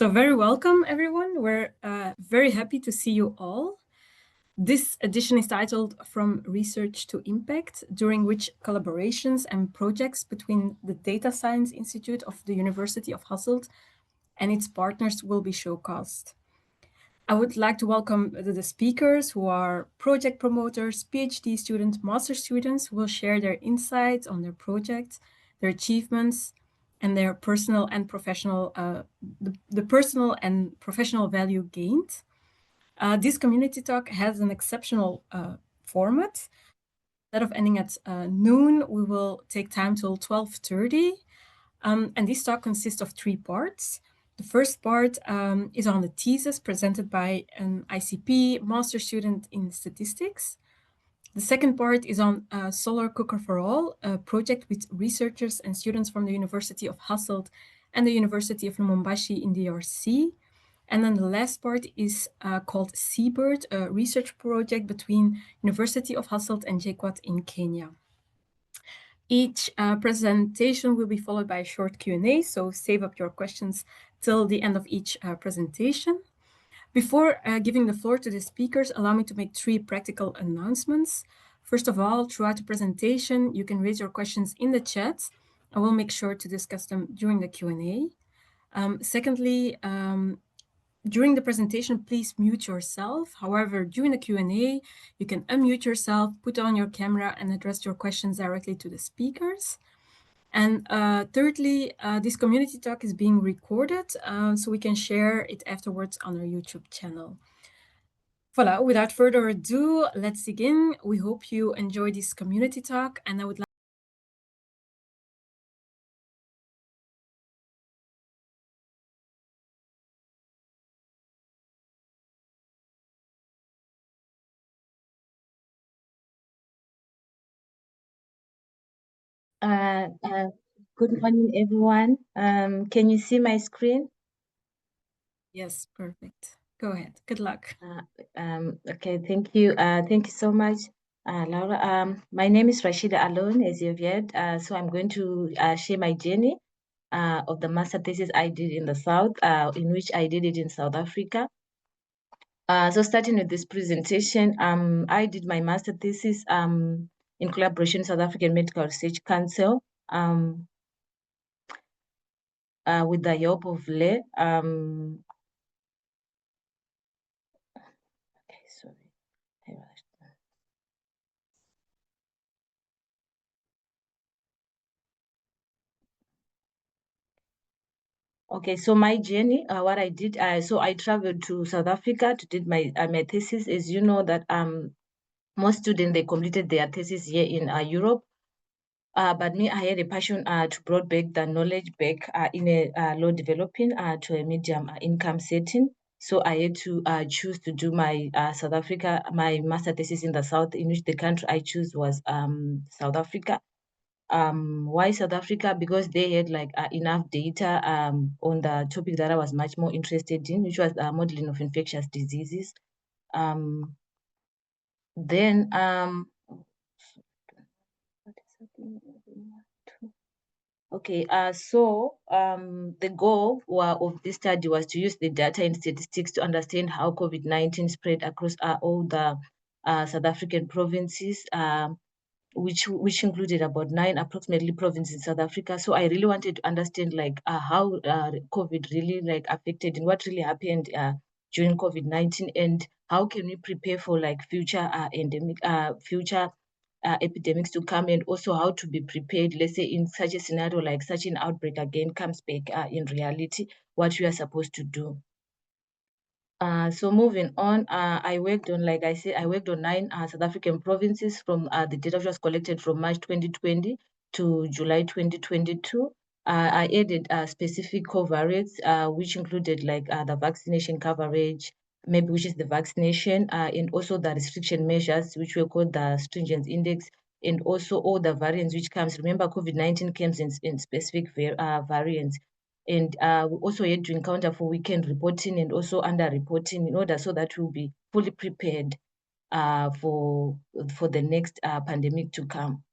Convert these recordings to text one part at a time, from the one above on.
So very welcome, everyone. We're very happy to see you all. This edition is titled From Research to Impact, during which collaborations and projects between the Data Science Institute of the University of Hasselt and its partners will be showcased. I would like to welcome the speakers who are project promoters, PhD students, master students who will share their insights on their projects, their achievements, and their personal and professional, the personal and professional value gained. This community talk has an exceptional format. Instead of ending at noon, we will take time till 12:30. And this talk consists of 3 parts. The first part is on the thesis presented by an ICP master student in statistics. The second part is on Solar Cooker for All, a project with researchers and students from the University of Hasselt and the University of Lubumbashi in the DRC. And then the last part is called Seabird, a research project between University of Hasselt and JKUAT in Kenya. Each presentation will be followed by a short Q&A, so save up your questions till the end of each presentation. Before giving the floor to the speakers, allow me to make 3 practical announcements. First of all, throughout the presentation, you can raise your questions in the chat. I will make sure to discuss them during the Q&A. Secondly, during the presentation, please mute yourself. However, during the Q&A, you can unmute yourself, put on your camera, and address your questions directly to the speakers. And thirdly, this community talk is being recorded, so we can share it afterwards on our YouTube channel. Voilà, without further ado, let's begin. We hope you enjoy this community talk, and I would like Good morning, everyone. Can you see my screen? Yes, perfect. Go ahead. Good luck. Okay, thank you. Thank you so much, Laura. My name is Rashidi Alone, as you've heard. So I'm going to share my journey of the master thesis I did in the South, in which I did it in South Africa. So starting with this presentation, I did my master thesis in collaboration with South African Medical Research Council. With the help of Le. Okay, sorry. Okay, so my journey, what I did, so I traveled to South Africa to do my thesis. As you know that most students, they completed their thesis here in Europe. But me, I had a passion to bring back the knowledge back in a low developing to a medium income setting. So I had to choose to do my South Africa, my master thesis in the South, in which the country I chose was South Africa. Why South Africa? Because they had like enough data on the topic that I was much more interested in, which was modeling of infectious diseases. Then okay, so the goal of this study was to use the data and statistics to understand how COVID-19 spread across all the South African provinces, which included about 9 approximately provinces in South Africa. So I really wanted to understand like how COVID really like affected and what really happened during COVID-19, and how can we prepare for like future epidemics to come, and also how to be prepared, let's say in such a scenario like such an outbreak again comes back in reality, what we are supposed to do. So moving on, I worked on, like I said, I worked on 9 South African provinces from the data which was collected from March 2020 to July 2022. I added specific covariates, which included like the vaccination coverage, maybe which is the vaccination, and also the restriction measures, which were called the stringent index, and also all the variants which comes. Remember, COVID-19 comes in specific variants. And we also had to encounter for weekend reporting and also under-reporting in order so that we'll be fully prepared for the next pandemic to come.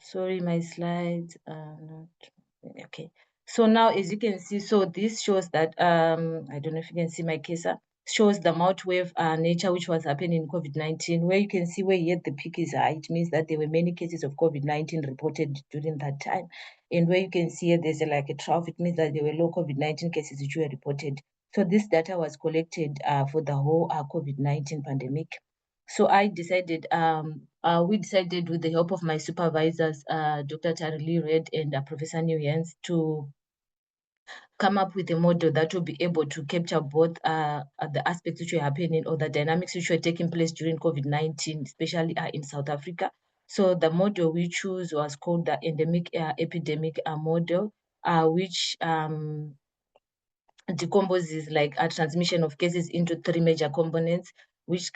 Sorry, my slides are not okay. So now, as you can see, so this shows that I don't know if you can see my cursor, shows the mouth wave nature which was happening in COVID-19, where you can see where yet the peak is high. It means that there were many cases of COVID-19 reported during that time. And where you can see here, there's like a trough, it means that there were low COVID-19 cases which were reported. So this data was collected for the whole COVID-19 pandemic. So I decided, we decided with the help of my supervisors, Dr. Tarili Red and Professor Nguyen, to come up with a model that will be able to capture both the aspects which were happening or the dynamics which were taking place during COVID-19, especially in South Africa. So the model we chose was called the endemic epidemic model, which decomposes like a transmission of cases into three major components, which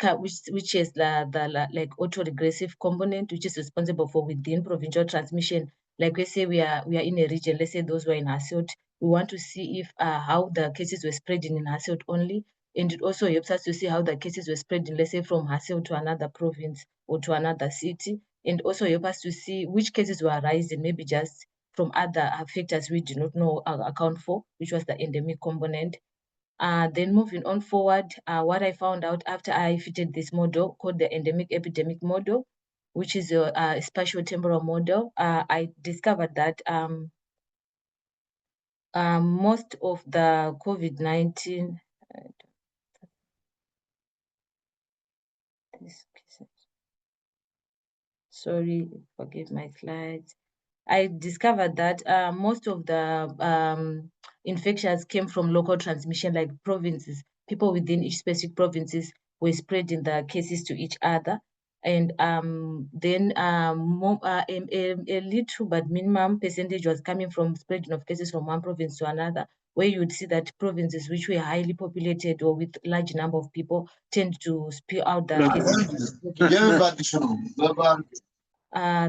is the like autoregressive component, which is responsible for within provincial transmission. Like let's say we are in a region, let's say those who are in Aslihan, we want to see if how the cases were spreading in Aslihan only, and it also helps us to see how the cases were spreading, let's say from Aslihan to another province or to another city, and also help us to see which cases were arising, maybe just from other factors we do not know account for, which was the endemic component. Then moving on forward, what I found out after I fitted this model called the endemic epidemic model, which is a spatial temporal model, I discovered that most of the COVID-19, sorry, forgive my slides. I discovered that most of the infections came from local transmission, like provinces. People within each specific provinces were spreading the cases to each other. And then a little but minimum percentage was coming from spreading of cases from one province to another, where you would see that provinces which were highly populated or with large number of people tend to spill out the cases.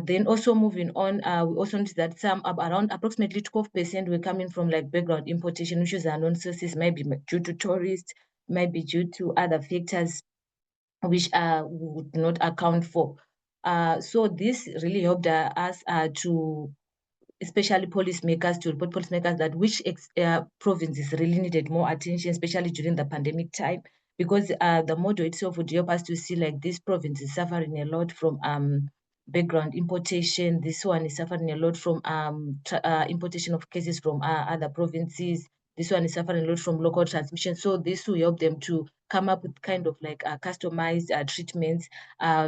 Then also moving on, we also noticed that some around approximately 12% were coming from like background importation, which is unknown sources, maybe due to tourists, maybe due to other factors which we would not account for. So this really helped us to, especially policymakers, to report policymakers that which provinces really needed more attention, especially during the pandemic time, because the model itself would help us to see like this province is suffering a lot from background importation. This one is suffering a lot from importation of cases from other provinces. This one is suffering a lot from local transmission. So this will help them to come up with kind of like customized treatments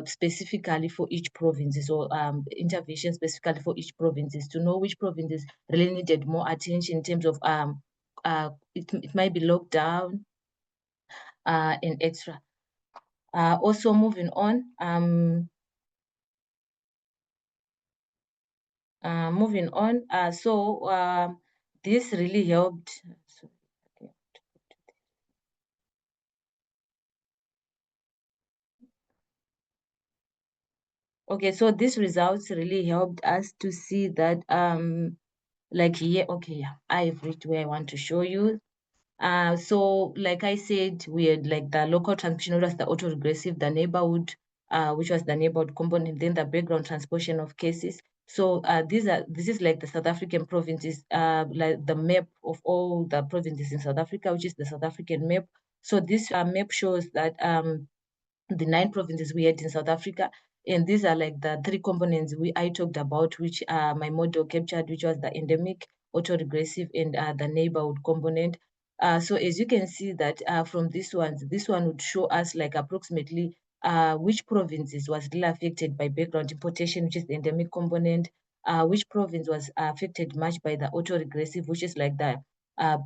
specifically for each provinces, or intervention specifically for each provinces, to know which provinces really needed more attention in terms of it might be lockdown and extra. Also moving on, so this really helped. Okay, so these results really helped us to see that like here, okay, yeah, I've reached where I want to show you. So like I said, we had like the local transmission, which was the autoregressive, the neighborhood, which was the neighborhood component, then the background transportation of cases. So this is like the South African provinces, like the map of all the provinces in South Africa, which is the South African map. So this map shows that the 9 provinces we had in South Africa. And these are like the 3 components I talked about, which my model captured, which was the endemic, autoregressive, and the neighborhood component. So as you can see that from these ones, this one would show us like approximately which provinces was really affected by background importation, which is the endemic component, which province was affected much by the autoregressive, which is like the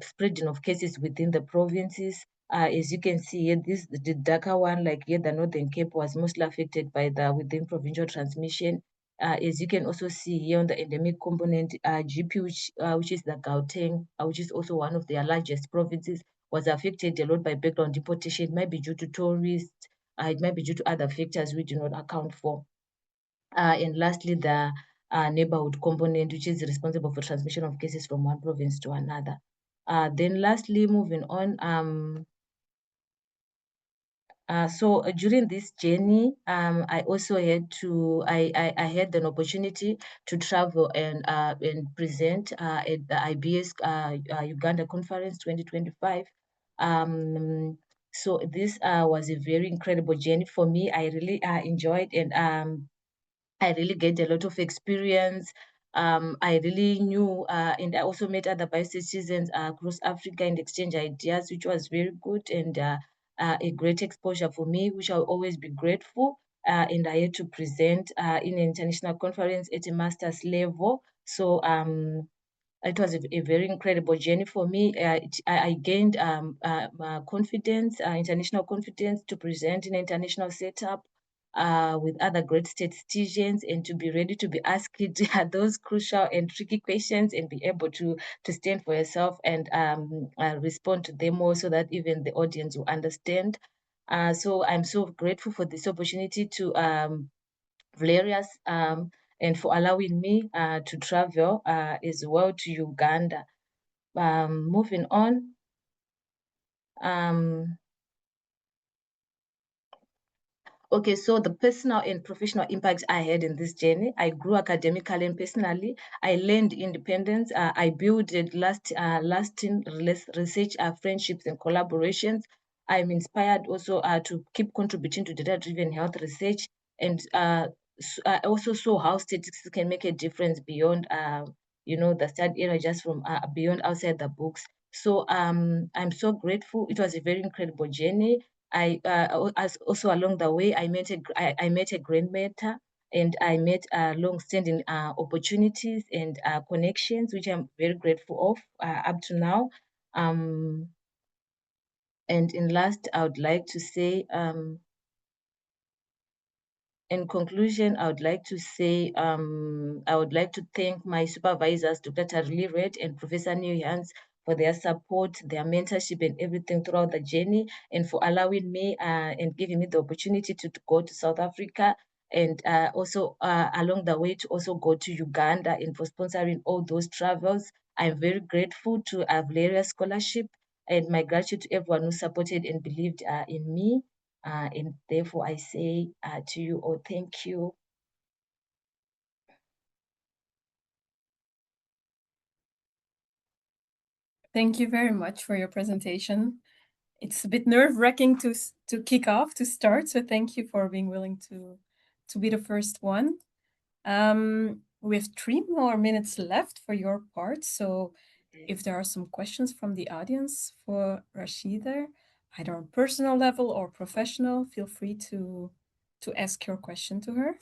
spreading of cases within the provinces. As you can see here, the darker one, like here, the Northern Cape was mostly affected by the within provincial transmission. As you can also see here on the endemic component, GP, which is the Gauteng, which is also one of their largest provinces, was affected a lot by background deportation. It might be due to tourists, it might be due to other factors we do not account for. And lastly, the neighborhood component, which is responsible for transmission of cases from one province to another. Then lastly, moving on, So during this journey, I also had to, I had an opportunity to travel and present at the IBS Uganda Conference 2025. So this was a very incredible journey for me. I really enjoyed, and I really get a lot of experience. I really knew, and I also met other biocitizens across Africa and exchange ideas, which was very good and a great exposure for me, which I'll always be grateful. And I had to present in an international conference at a master's level. So it was a very incredible journey for me. I gained confidence, international confidence to present in an international setup with other great statisticians and to be ready to be asked those crucial and tricky questions and be able to stand for yourself and respond to them all so that even the audience will understand. So I'm so grateful for this opportunity to Valerius, and for allowing me to travel as well to Uganda. Moving on. Okay, so the personal and professional impact I had in this journey, I grew academically and personally. I learned independence. I built lasting research, friendships, and collaborations. I'm inspired also to keep contributing to data-driven health research, and I also saw how statistics can make a difference beyond, the study area, just from beyond outside the books. So I'm so grateful. It was a very incredible journey. I also along the way I met a great mentor, and I met long-standing opportunities and connections, which I'm very grateful of up to now. And in last, I would like to say, in conclusion, I would like to say, I would like to thank my supervisors, Dr. Tarli Red and Professor Newhans, for their support, their mentorship, and everything throughout the journey, and for allowing me and giving me the opportunity to go to South Africa, and also along the way to also go to Uganda, and for sponsoring all those travels. I'm very grateful to Valeria Scholarship, and my gratitude to everyone who supported and believed in me. And therefore, I say to you all, thank you. Thank you very much for your presentation. It's a bit nerve-wracking to kick off, to start, so thank you for being willing to be the first one. We have 3 more minutes left for your part, so if there are some questions from the audience for Rashida, either on personal level or professional, feel free to ask your question to her.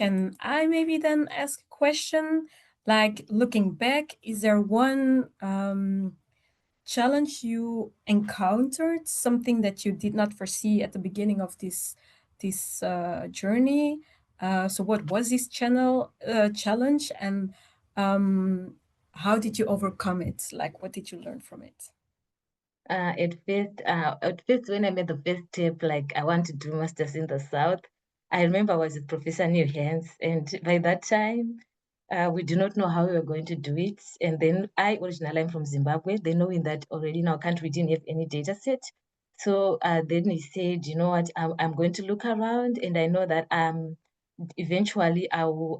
Can I maybe then ask a question? Like, looking back, is there one challenge you encountered, something that you did not foresee at the beginning of this journey? So what was this challenge, and how did you overcome it? Like, what did you learn from it? At first, when I made the first step, like I want to do masters in the South, I remember I was with Professor Newhans, and by that time, we do not know how we were going to do it. And then originally I'm from Zimbabwe. They knowing that already in our country we didn't have any data set. So then he said, you know what, I'm going to look around, and I know that eventually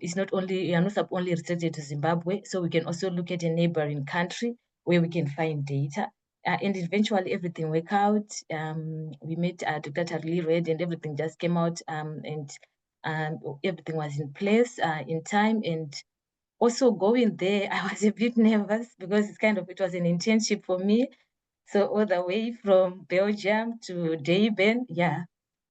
it's not only, you're not only restricted to Zimbabwe, so we can also look at a neighboring country where we can find data. And eventually everything worked out. We met Dr. Tarli Red, and everything just came out, and everything was in place in time. And also going there, I was a bit nervous because it was an internship for me. So all the way from Belgium to Durban, yeah,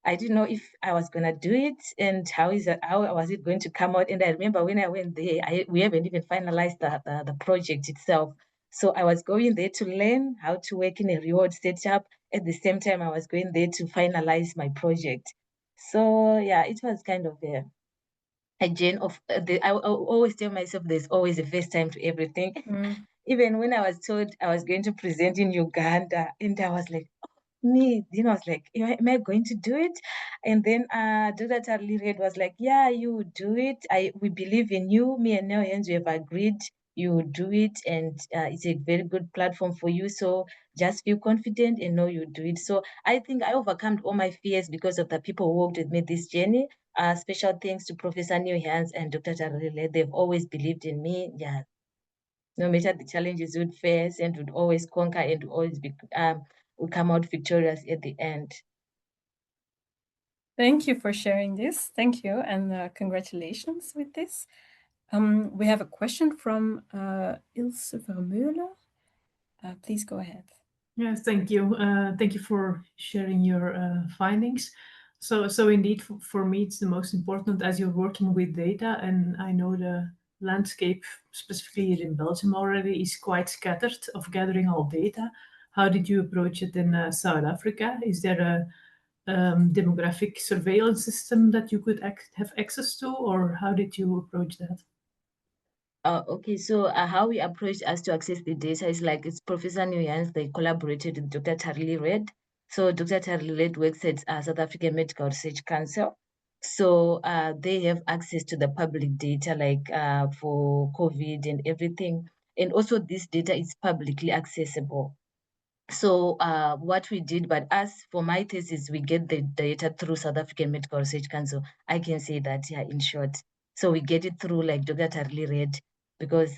I didn't know if I was gonna do it and how was it going to come out. And I remember when I went there, we haven't even finalized the project itself. So I was going there to learn how to work in a reward setup. At the same time, I was going there to finalize my project. So yeah, it was kind of a journey of I always tell myself there's always a first time to everything. Even when I was told I was going to present in Uganda, and I was like, me, I was like, am I going to do it? And then Dr. Tarli Red was like, yeah, you do it. We believe in you. Me and Neo Hens, we have agreed you do it, and it's a very good platform for you. So just feel confident and know you do it. So I think I overcome all my fears because of the people who worked with me this journey. Special thanks to Professor Newhands and Dr. Tarile. They've always believed in me. Yeah, no matter the challenges we'd face, and would always conquer and always be we come out victorious at the end. Thank you for sharing this. Thank you, and congratulations with this. We have a question from Ilse Vermeulen. Please go ahead. Yes, thank you. Thank you for sharing your findings. So indeed, for me, it's the most important as you're working with data, and I know the landscape, specifically here in Belgium already, is quite scattered of gathering all data. How did you approach it in South Africa? Is there a demographic surveillance system that you could have access to, or how did you approach that? Okay, so how we approach us to access the data is like it's Professor Newhands. They collaborated with Dr. Tarili Red. So Dr. Tarili Red works at South African Medical Research Council. So they have access to the public data, like for COVID and everything. And also this data is publicly accessible. So what we did, but us, for my thesis, we get the data through South African Medical Research Council. I can say that, yeah, in short. So we get it through like Dr. Tarili Red, because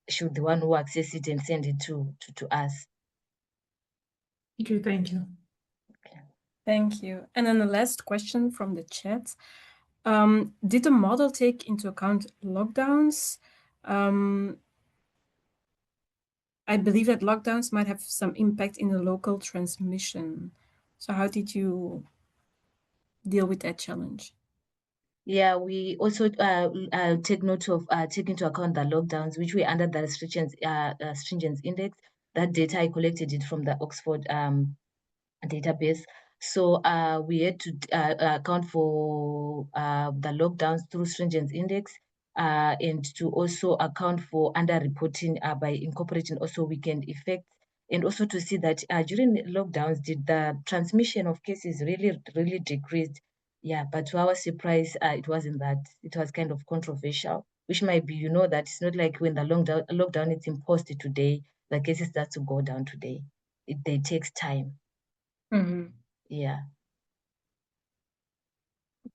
she's the one who access it and send it to us. Okay, thank you. Okay. Thank you. And then the last question from the chat. Did the model take into account lockdowns? I believe that lockdowns might have some impact in the local transmission. So how did you deal with that challenge? Yeah, we also take note of take into account the lockdowns, which were under the stringence index. That data I collected it from the Oxford database. So we had to account for the lockdowns through stringence index, and to also account for underreporting by incorporating also weekend effects, and also to see that during lockdowns, did the transmission of cases really decreased? Yeah, but to our surprise, it wasn't that. It was kind of controversial, which might be, that it's not like when the lockdown is imposed today, the cases start to go down today. It takes time. Mm-hmm. Yeah.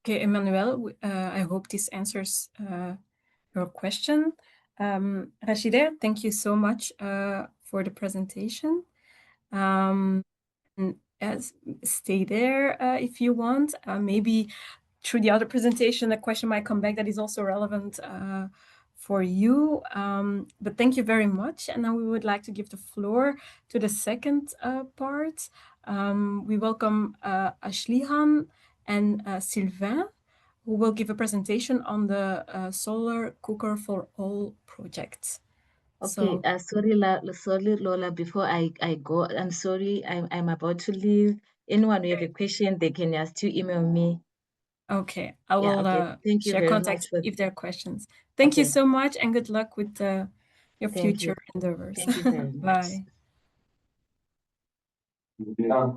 Okay, Emmanuel, I hope this answers your question. Rashidi, thank you so much for the presentation. Stay there if you want. Maybe through the other presentation, a question might come back that is also relevant for you. But thank you very much. And now we would like to give the floor to the second part. We welcome Aslihan and Sylvain, who will give a presentation on the Solar Cooker for All project. Okay, sorry, Lola, before I go, I'm sorry, I'm about to leave. Anyone who have a question, they can just email me. Okay, I will Thank you share very contacts much if there are questions. Thank you so much, and good luck with your future endeavors. Thank you very much. Bye.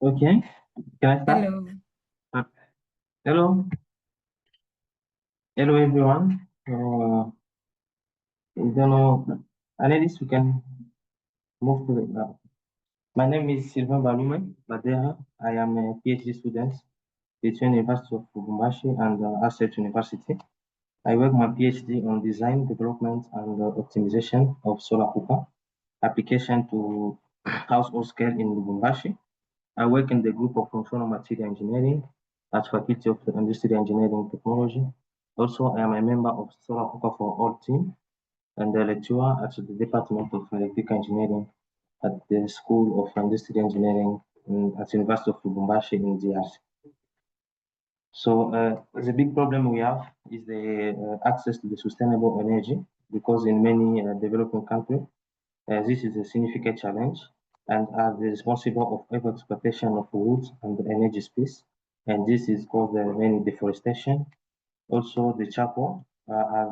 Okay, can I start? Hello. Hello. Hello, everyone. I don't know, Annelies, we can move to the. My name is Sylvain Balume, Badera. I am a PhD student between University of Lubumbashi and UHasselt University. I work my PhD on design, development, and optimization of solar cooker application to household scale in Lubumbashi. I work in the group of functional material engineering at Faculty of Industrial Engineering Technology. Also, I am a member of Solar Cooker for All team and a lecturer at the Department of Electrical Engineering at the School of Industrial Engineering at University of Lubumbashi in DRC. So the big problem we have is the access to the sustainable energy, because in many developing countries, this is a significant challenge and are responsible of over-exploitation of wood and energy space, and this is caused many deforestation. Also, the charcoal are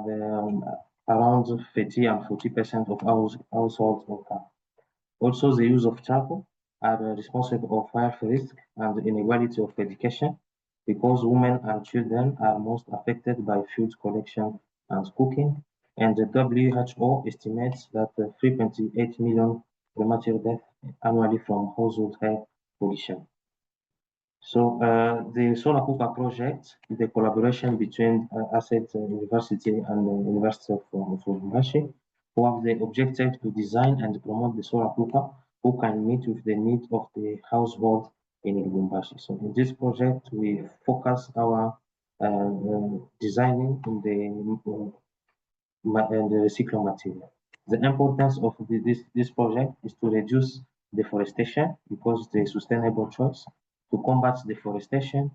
around 30 and 40% of household income. Also, the use of charcoal are responsible of health risk and inequality of education. because women and children are most affected by food collection and cooking, and the WHO estimates that 3.8 million premature deaths annually from household air pollution. So the Solar Kuka project is a collaboration between UHasselt University and the University of Lubumbashi, who have the objective to design and promote the Solar Kuka who can meet with the needs of the household in Lubumbashi. So in this project, we focus our designing in the recycled material. The importance of this project is to reduce deforestation because it's a sustainable choice, to combat deforestation,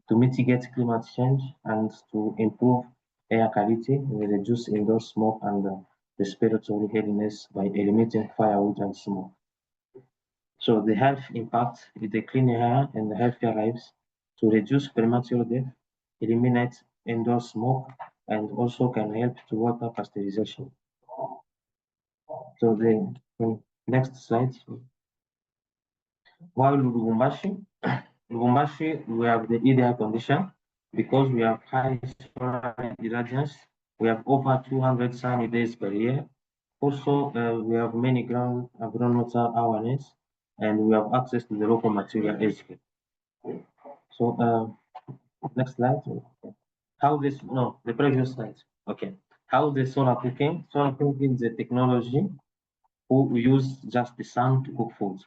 to mitigate climate change, and to improve air quality, reduce indoor smoke and respiratory heaviness by eliminating firewood and smoke. So the health impact is the cleaner air and healthier lives, to reduce premature death, eliminate indoor smoke, and also can help to water pasteurization. So the next slide. While Lubumbashi, we have the ideal condition because we have high solar irradiance. We have over 200 sunny days per year. Also, we have many groundwater awareness, and we have access to the local material easily. So, next slide. How this? No, the previous slide. Okay. How the solar cooking? Solar cooking is a technology who use just the sun to cook food.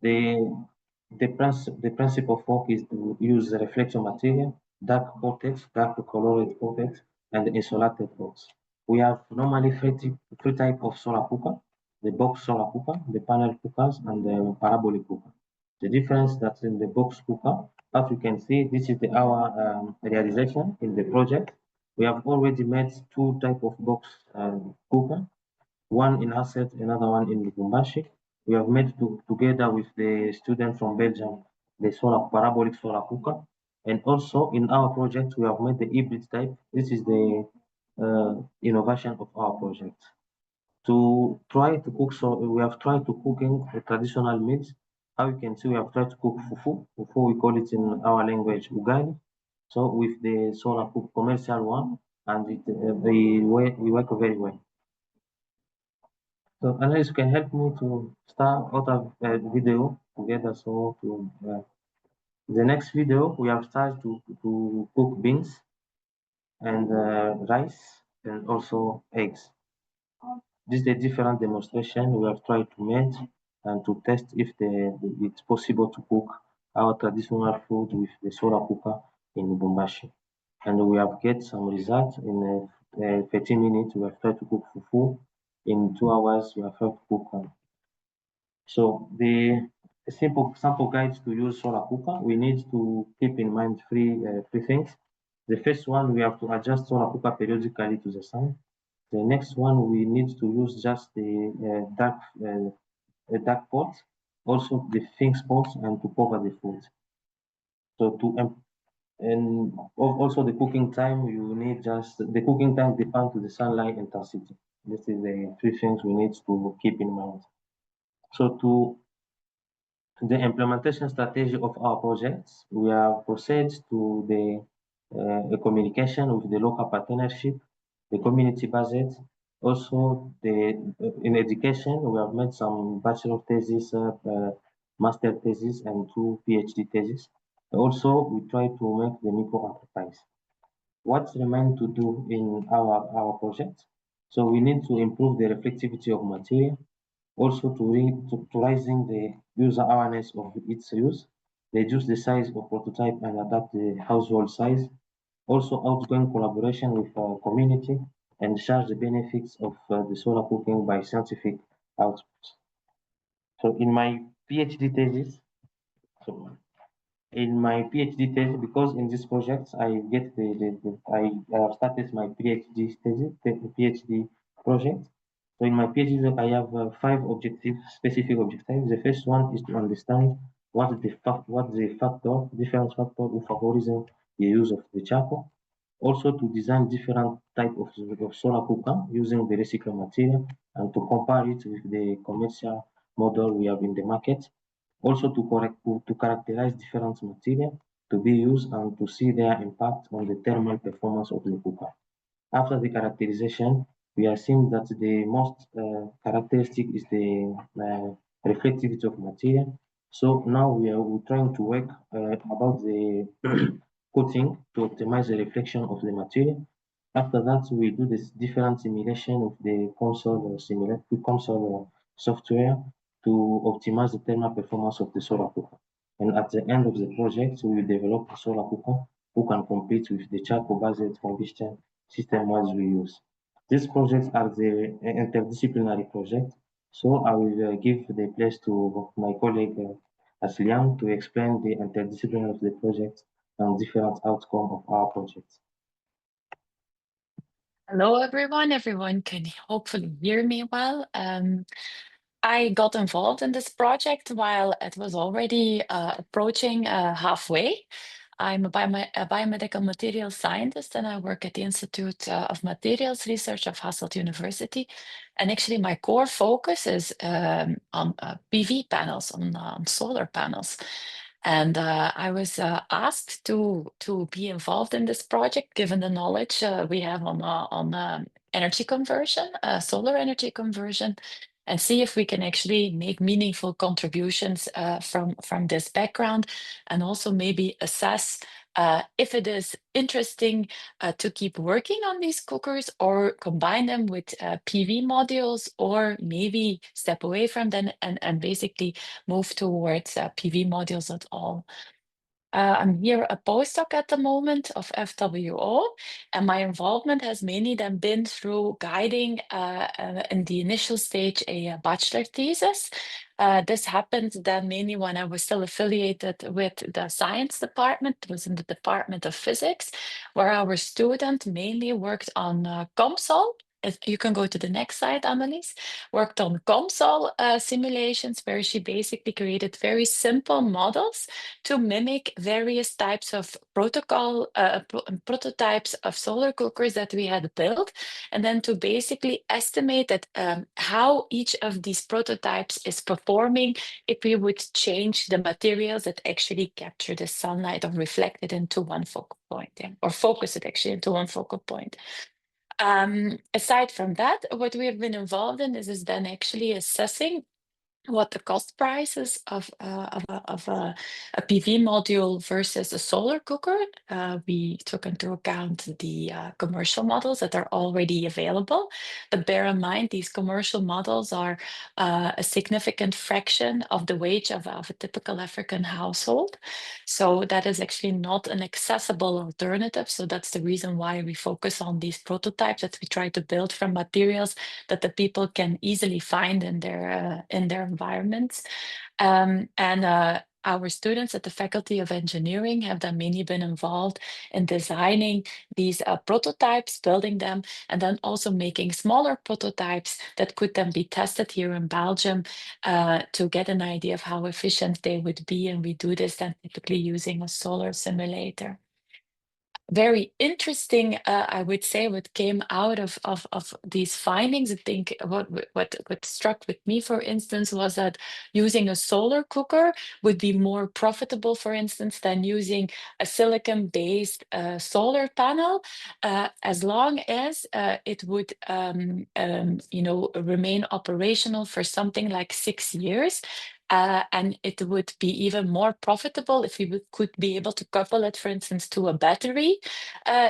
The principle of work is to use the reflector material, dark colored cortex, and insulated box. We have normally three types of solar cooker: the box solar cooker, the panel cookers, and the parabolic cooker. The difference that's in the box cooker, as you can see, this is our realization in the project. We have already made two types of box cooker, one in UHasselt, another one in Lubumbashi. We have made together with the student from Belgium the parabolic solar cooker, and also in our project we have made the hybrid type. This is the innovation of our project. To try to cook, so we have tried to cooking the traditional meats. How you can see, we have tried to cook fufu. Fufu, we call it in our language ugali. So with the solar cook commercial one, and we work very well. So Annalise, you can help me to start other video together. So to the next video, we have started to cook beans and rice and also eggs. This is a different demonstration we have tried to make and to test if it's possible to cook our traditional food with the solar cooker in Lubumbashi. And we have get some results in 30 minutes. We have tried to cook fufu. In 2 hours, we have tried to cook. So the simple sample guides to use solar cooker, we need to keep in mind three things. The first one, we have to adjust solar cooker periodically to the sun. The next one, we need to use just the dark pot, also the thin spots, and to cover the food. So and also the cooking time, you need just the cooking time depends to the sunlight intensity. This is the three things we need to keep in mind. So to the implementation strategy of our projects, we have proceeded to the communication with the local partnership, the community budget. Also, in education, we have made some bachelor thesis, master thesis, and 2 PhD theses. Also, we try to make the micro enterprise. What remains to do in our project? So we need to improve the reflectivity of material, also to raising the user awareness of its use, reduce the size of prototype and adapt the household size, also outgoing collaboration with our community, and share the benefits of the solar cooking by scientific outputs. So in my PhD thesis, because in this project I get I have started my PhD thesis, PhD project. So in my PhD, I have 5 specific objectives. The first one is to understand what the different factor of favorism the use of the charcoal. Also to design different type of solar cooker using the recycled material and to compare it with the commercial model we have in the market. Also to characterize different material to be used and to see their impact on the thermal performance of the cooker. After the characterization, we are seeing that the most characteristic is the reflectivity of material. So now we're trying to work about the coating to optimize the reflection of the material. After that, we do this different simulation of the console software to optimize the thermal performance of the solar cooker. And at the end of the project, we will develop a solar cooker who can compete with the charcoal-based combustion system as we use. These projects are the interdisciplinary project. So I will give the place to my colleague Aslihan to explain the interdisciplinary of the project and different outcome of our project. Hello, everyone. Everyone can hopefully hear me well. I got involved in this project while it was already approaching halfway. I'm a biomedical materials scientist and I work at the Institute of Materials Research of UHasselt University. And actually my core focus is on PV panels, on solar panels. And I was asked to be involved in this project, given the knowledge we have on energy conversion, solar energy conversion, and see if we can actually make meaningful contributions from this background, and also maybe assess if it is interesting to keep working on these cookers or combine them with PV modules, or maybe step away from them and basically move towards PV modules at all. I'm here a postdoc at the moment of FWO, and my involvement has mainly then been through guiding in the initial stage a bachelor thesis. This happened then mainly when I was still affiliated with the science department. It was in the Department of Physics, where our student mainly worked on COMSOL. You can go to the next slide, Annelies. Worked on COMSOL simulations, where she basically created very simple models to mimic various types of prototypes of solar cookers that we had built, and then to basically estimate that how each of these prototypes is performing if we would change the materials that actually capture the sunlight or reflect it into one focal point, or focus it actually into one focal point. Aside from that, what we have been involved in is then actually assessing what the cost prices of a PV module versus a solar cooker. We took into account the commercial models that are already available, but bear in mind these commercial models are a significant fraction of the wage of a typical African household. So that is actually not an accessible alternative. So that's the reason why we focus on these prototypes, that we try to build from materials that the people can easily find in their environments. Our students at the Faculty of Engineering have then mainly been involved in designing these prototypes, building them, and then also making smaller prototypes that could then be tested here in Belgium to get an idea of how efficient they would be. And we do this then typically using a solar simulator. Very interesting, I would say, what came out of these findings. I think what struck with me, for instance, was that using a solar cooker would be more profitable, for instance, than using a silicon-based solar panel, as long as it would, remain operational for something like 6 years. And it would be even more profitable if we could be able to couple it, for instance, to a battery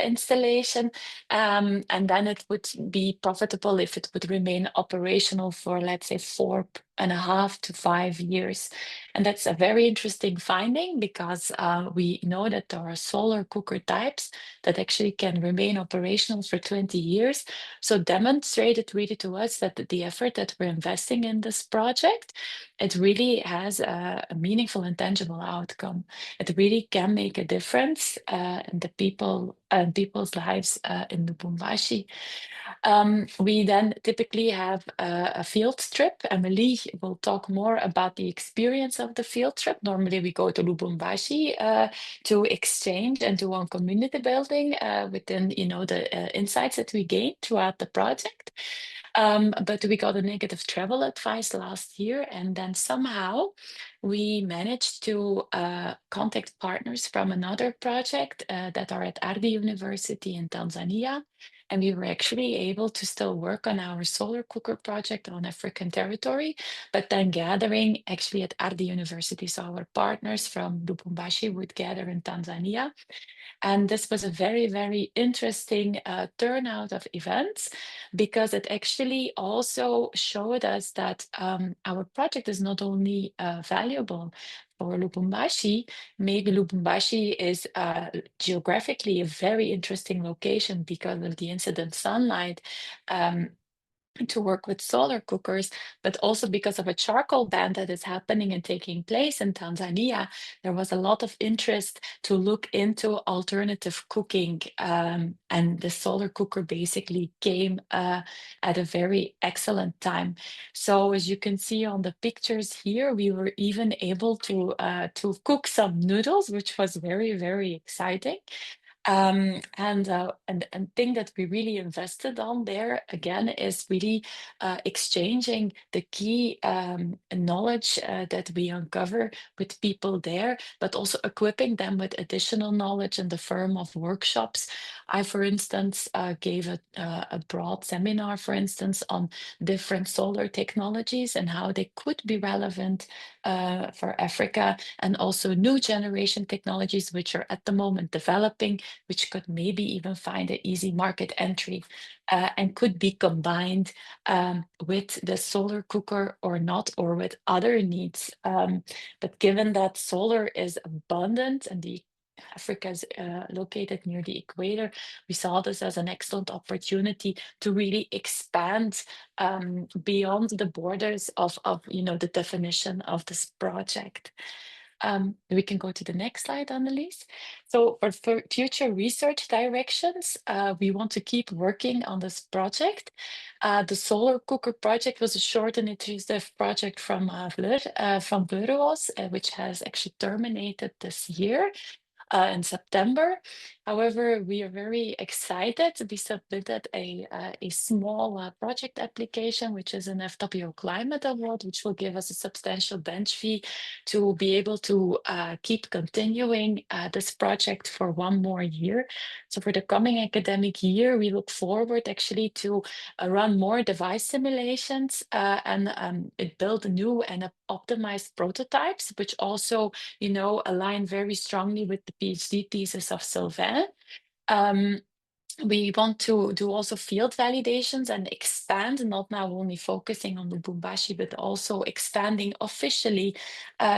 installation. And then it would be profitable if it would remain operational for, let's say, 4.5 to 5 years. And that's a very interesting finding, because we know that there are solar cooker types that actually can remain operational for 20 years. So demonstrated really to us that the effort that we're investing in this project, it really has a meaningful and tangible outcome. It really can make a difference in the people's lives in Lubumbashi. We then typically have a field trip. Emilie will talk more about the experience of the field trip. Normally we go to Lubumbashi to exchange and do on community building within the insights that we gain throughout the project. But we got a negative travel advice last year, and then somehow we managed to contact partners from another project that are at Ardi University in Tanzania. And we were actually able to still work on our solar cooker project on African territory, but then gathering actually at Ardi University. So our partners from Lubumbashi would gather in Tanzania. And this was a very, very interesting turnout of events, because it actually also showed us that our project is not only valuable for Lubumbashi. Maybe Lubumbashi is geographically a very interesting location because of the incident sunlight. To work with solar cookers, but also because of a charcoal ban that is happening and taking place in Tanzania, there was a lot of interest to look into alternative cooking. And the solar cooker basically came at a very excellent time. So as you can see on the pictures here, we were even able to cook some noodles, which was very, very exciting. And thing that we really invested on there again is really exchanging the key knowledge that we uncover with people there, but also equipping them with additional knowledge in the form of workshops. I, for instance, gave a broad seminar, for instance, on different solar technologies and how they could be relevant for Africa, and also new generation technologies which are at the moment developing, which could maybe even find an easy market entry and could be combined with the solar cooker or not, or with other needs. But given that solar is abundant and Africa is located near the equator, we saw this as an excellent opportunity to really expand beyond the borders of the definition of this project. We can go to the next slide, Annelies. So for future research directions, we want to keep working on this project. The solar cooker project was a short and iterative project from Vleuros, which has actually terminated this year. In September. However, we are very excited. We submitted a small project application, which is an FWO Climate Award, which will give us a substantial bench fee to be able to keep continuing this project for one more year. So for the coming academic year, we look forward actually to run more device simulations and build new and optimized prototypes, which also align very strongly with the PhD thesis of Sylvain. We want to do also field validations and expand, not now only focusing on Lubumbashi, but also expanding officially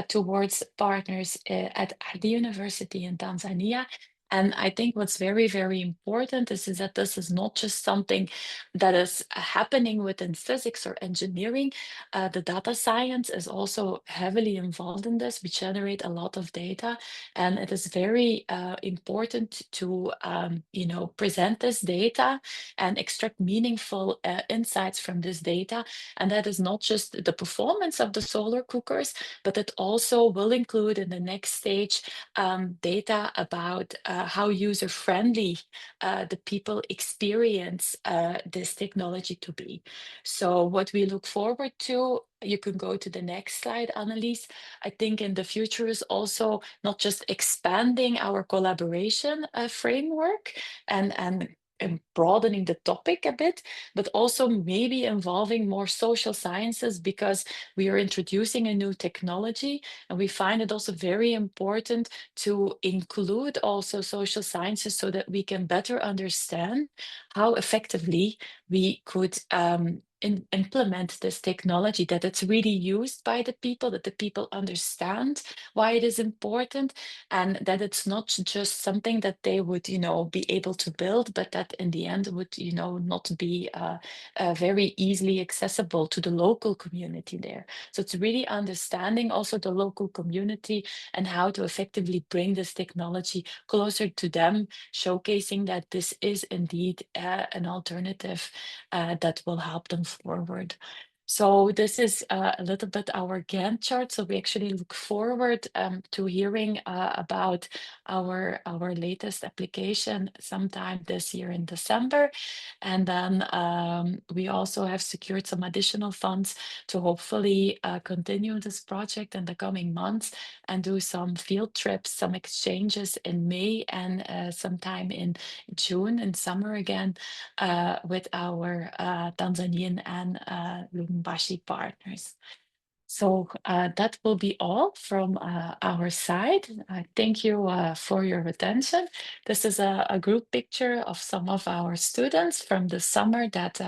towards partners at the university in Tanzania. And I think what's very, very important is that this is not just something that is happening within physics or engineering. The data science is also heavily involved in this. We generate a lot of data, and it is very important to present this data and extract meaningful insights from this data. And that is not just the performance of the solar cookers, but it also will include in the next stage data about how user-friendly the people experience this technology to be. So what we look forward to, you can go to the next slide, Annelies. I think in the future is also not just expanding our collaboration framework and broadening the topic a bit, but also maybe involving more social sciences, because we are introducing a new technology, and we find it also very important to include also social sciences so that we can better understand how effectively we could implement this technology, that it's really used by the people, that the people understand why it is important, and that it's not just something that they would, be able to build, but that in the end would, not be very easily accessible to the local community there. So it's really understanding also the local community and how to effectively bring this technology closer to them, showcasing that this is indeed an alternative that will help them forward. So this is a little bit our Gantt chart. So we actually look forward to hearing about our latest application sometime this year in December. And then we also have secured some additional funds to hopefully continue this project in the coming months and do some field trips, some exchanges in May and sometime in June, in summer again, with our Tanzanian and Lubumbashi partners. So that will be all from our side. Thank you for your attention. This is a group picture of some of our students from the summer that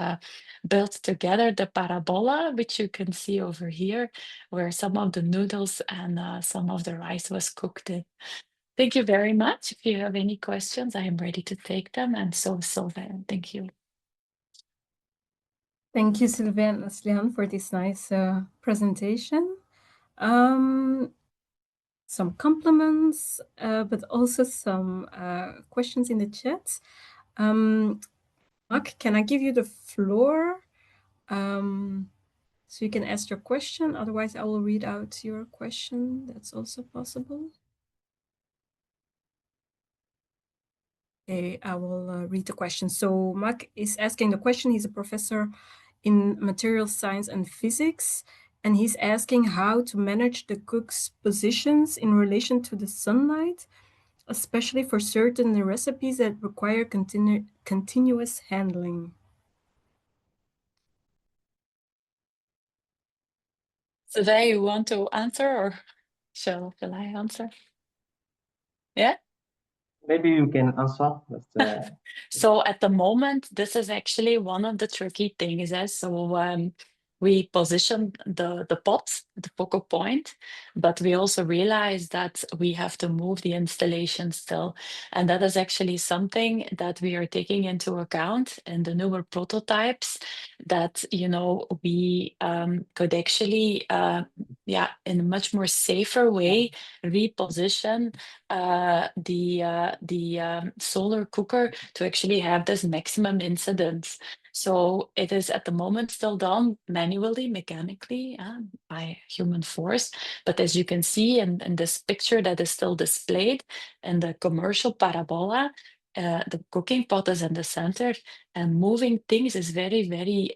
built together the parabola, which you can see over here, where some of the noodles and some of the rice was cooked in. Thank you very much. If you have any questions, I am ready to take them. And so, Sylvain, thank you. Thank you, Sylvain and Aslihan, for this nice presentation. Some compliments, but also some questions in the chat. Mark, can I give you the floor so you can ask your question? Otherwise, I will read out your question. That's also possible. Okay, I will read the question. So Mark is asking the question. He's a professor in material science and physics, and he's asking how to manage the cook's positions in relation to the sunlight, especially for certain recipes that require continuous handling. Sylvain, you want to answer, or shall I answer? Yeah? Maybe you can answer. But, So at the moment, this is actually one of the tricky things. So we position the pot, the focal point, but we also realize that we have to move the installation still. And that is actually something that we are taking into account in the newer prototypes, that, you know, we could actually, in a much more safer way, reposition the solar cooker to actually have this maximum incidence. So it is at the moment still done manually, mechanically, by human force. But as you can see in this picture that is still displayed in the commercial parabola, the cooking pot is in the center, and moving things is very, very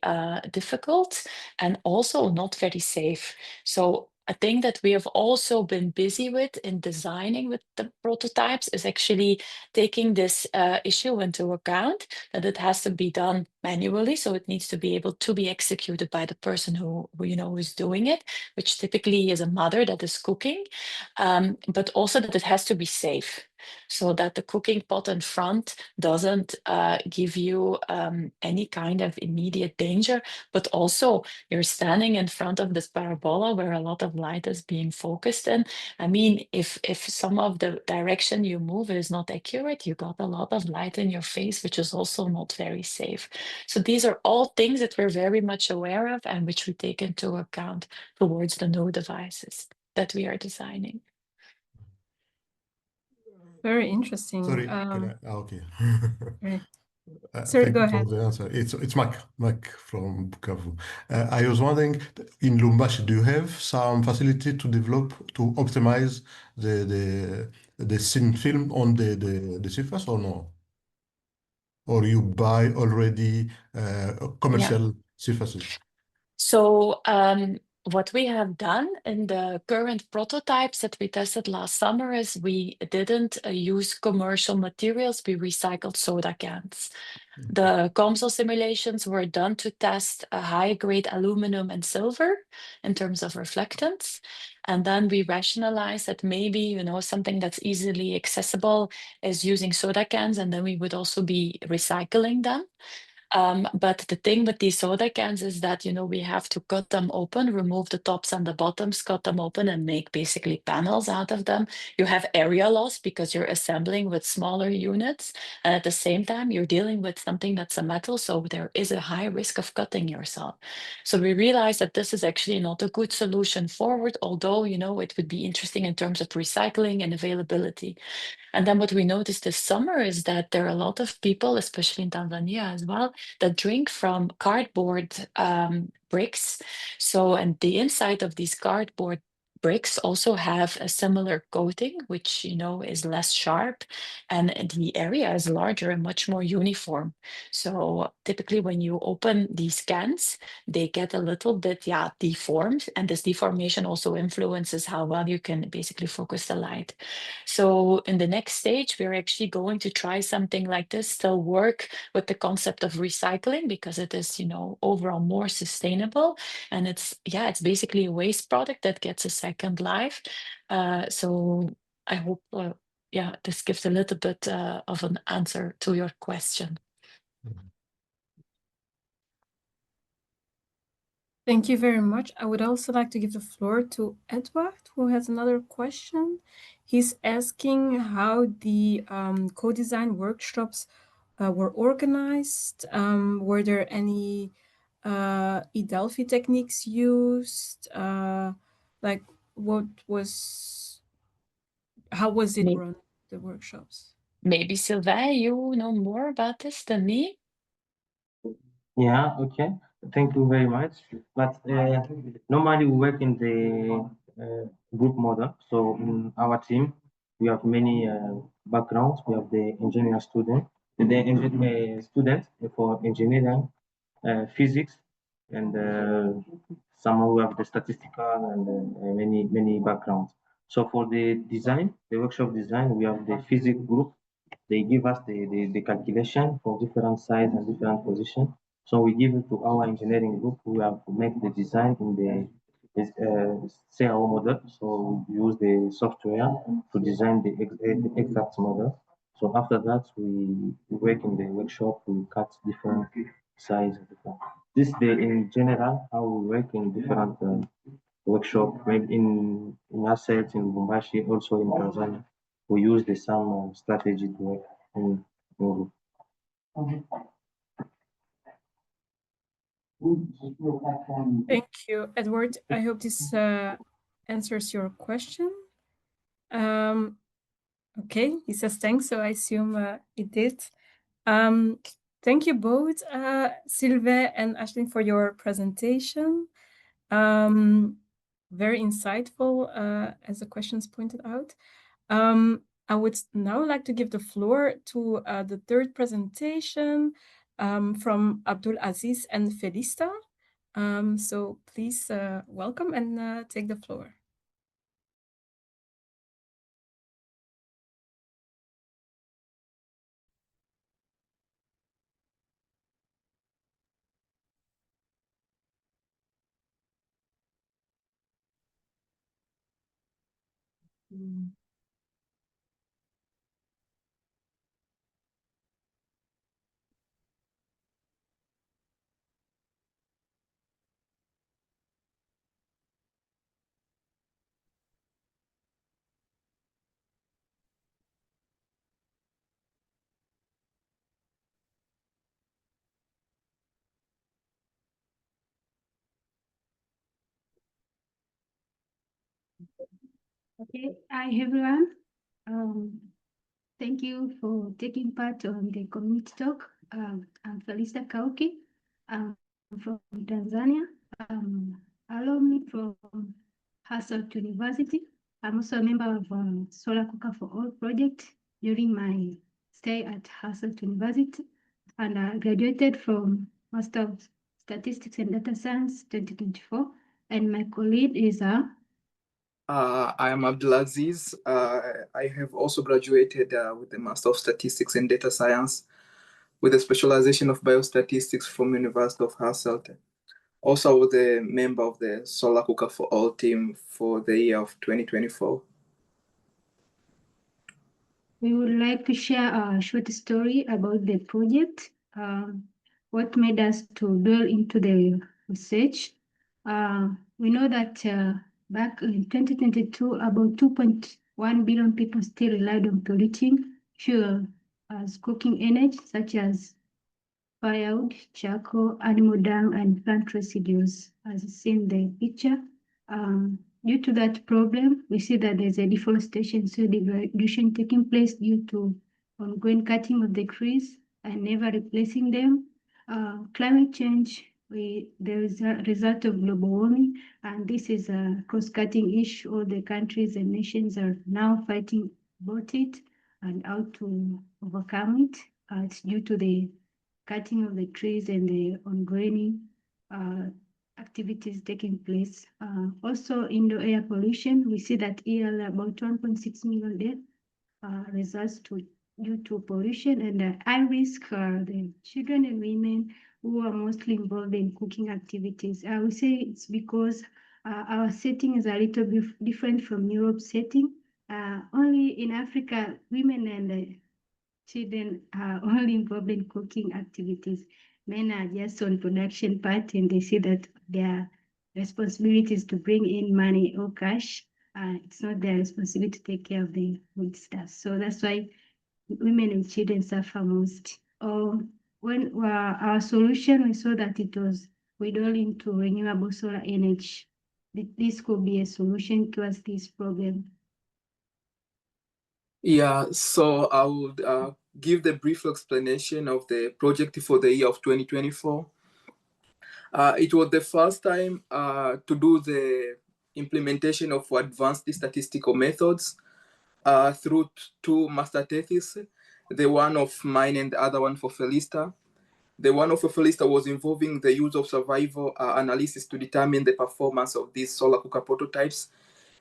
difficult and also not very safe. So a thing that we have also been busy with in designing with the prototypes is actually taking this issue into account, that it has to be done manually. So it needs to be able to be executed by the person who you know is doing it, which typically is a mother that is cooking, but also that it has to be safe, so that the cooking pot in front doesn't give you any kind of immediate danger, but also you're standing in front of this parabola where a lot of light is being focused in. I mean, if some of the direction you move is not accurate, you got a lot of light in your face, which is also not very safe. So these are all things that we're very much aware of and which we take into account towards the new devices that we are designing. Very interesting. Sorry, okay. Right. Sorry, Thank go you ahead. for the answer. It's Mac from Bukavu. I was wondering, in Lubumbashi, do you have some facility to develop, to optimize the scene film on the surface, or no? Or you buy already commercial surfaces? So what we have done in the current prototypes that we tested last summer is we didn't use commercial materials, we recycled soda cans. The COMSOL simulations were done to test a high-grade aluminum and silver in terms of reflectance. And then we rationalized that maybe, you know, something that's easily accessible is using soda cans, and then we would also be recycling them. But the thing with these soda cans is that, you know, we have to cut them open, remove the tops and the bottoms, cut them open and make basically panels out of them. You have area loss because you're assembling with smaller units. And at the same time, you're dealing with something that's a metal. So there is a high risk of cutting yourself. So we realized that this is actually not a good solution forward, although, you know, it would be interesting in terms of recycling and availability. And then what we noticed this summer is that there are a lot of people, especially in Tanzania as well, that drink from cardboard bricks. So, and the inside of these cardboard bricks also have a similar coating, which, you know, is less sharp, and the area is larger and much more uniform. So typically when you open these cans, they get a little bit, deformed, and this deformation also influences how well you can basically focus the light. So in the next stage, we're actually going to try something like this, still work with the concept of recycling, because it is, you know, overall more sustainable, and it's basically a waste product that gets a second life. So I hope this gives a little bit of an answer to your question. Thank you very much. I would also like to give the floor to Edward, who has another question. He's asking how the co-design workshops were organized. Were there any Delphi techniques used? Like, how was it run, the workshops? Maybe Sylvain, you know more about this than me? Yeah, okay. Thank you very much. But normally we work in the group model. So in our team, we have many backgrounds. We have the engineer student, students for engineering, physics, and some who have the statistical and many backgrounds. So for the design, the workshop design, we have the physics group. They give us the calculation for different size and different position. So we give it to our engineering group who have to make the design in the CAO model. So we use the software to design the exact model. So after that, we work in the workshop, we cut different size. This day in general, how we work in different workshop, maybe in UHasselt, in Lubumbashi, also in Tanzania. We use the same strategy to work in group. Thank you, Edward. I hope this answers your question. Okay, he says thanks, so I assume it did. Thank you both, Sylvain and Ashlyn, for your presentation. Very insightful, as the questions pointed out. I would now like to give the floor to the third presentation from Abdulaziz and Felista. So please welcome and take the floor. Okay, hi everyone. Thank you for taking part on the community talk. I'm Felista Kauki. I'm from Tanzania. Alumni from UHasselt University. I'm also a member of Solar Cooker for All project during my stay at UHasselt University, and I graduated from Master of Statistics and Data Science 2024. And my colleague is I am Abdulaziz. I have also graduated with the Master of Statistics and Data Science with a specialization of biostatistics from University of UHasselt. Also, I was a member of the Solar Cooker for All team for the year of 2024. We would like to share a short story about the project, what made us to dwell into the research. We know that back in 2022, about 2.1 billion people still relied on polluting fuel as cooking energy, such as firewood, charcoal, animal dung, and plant residues, as seen in the picture. Due to that problem, we see that there's a deforestation, so degradation taking place due to ongoing cutting of the trees and never replacing them. Climate change, there is a result of global warming, and this is a cross-cutting issue. All the countries and nations are now fighting about it and how to overcome it. It's due to the cutting of the trees and the ongoing activities taking place. Also, indoor air pollution, we see that here about 1.6 million deaths results due to pollution, and the high risk are the children and women who are mostly involved in cooking activities. I would say it's because our setting is a little bit different from Europe's setting. Only in Africa, women and children are only involved in cooking activities. Men are just on production part, and they see that their responsibility is to bring in money or cash. It's not their responsibility to take care of the food stuff. So that's why women and children suffer most. When our solution, we saw that it was withdrawal into renewable solar energy. This could be a solution towards this problem. Yeah, so I would give the brief explanation of the project for the year of 2024. It was the first time to do the implementation of advanced statistical methods through two master theses, the one of mine and the other one for Felista. The one of Felista was involving the use of survival analysis to determine the performance of these solar cooker prototypes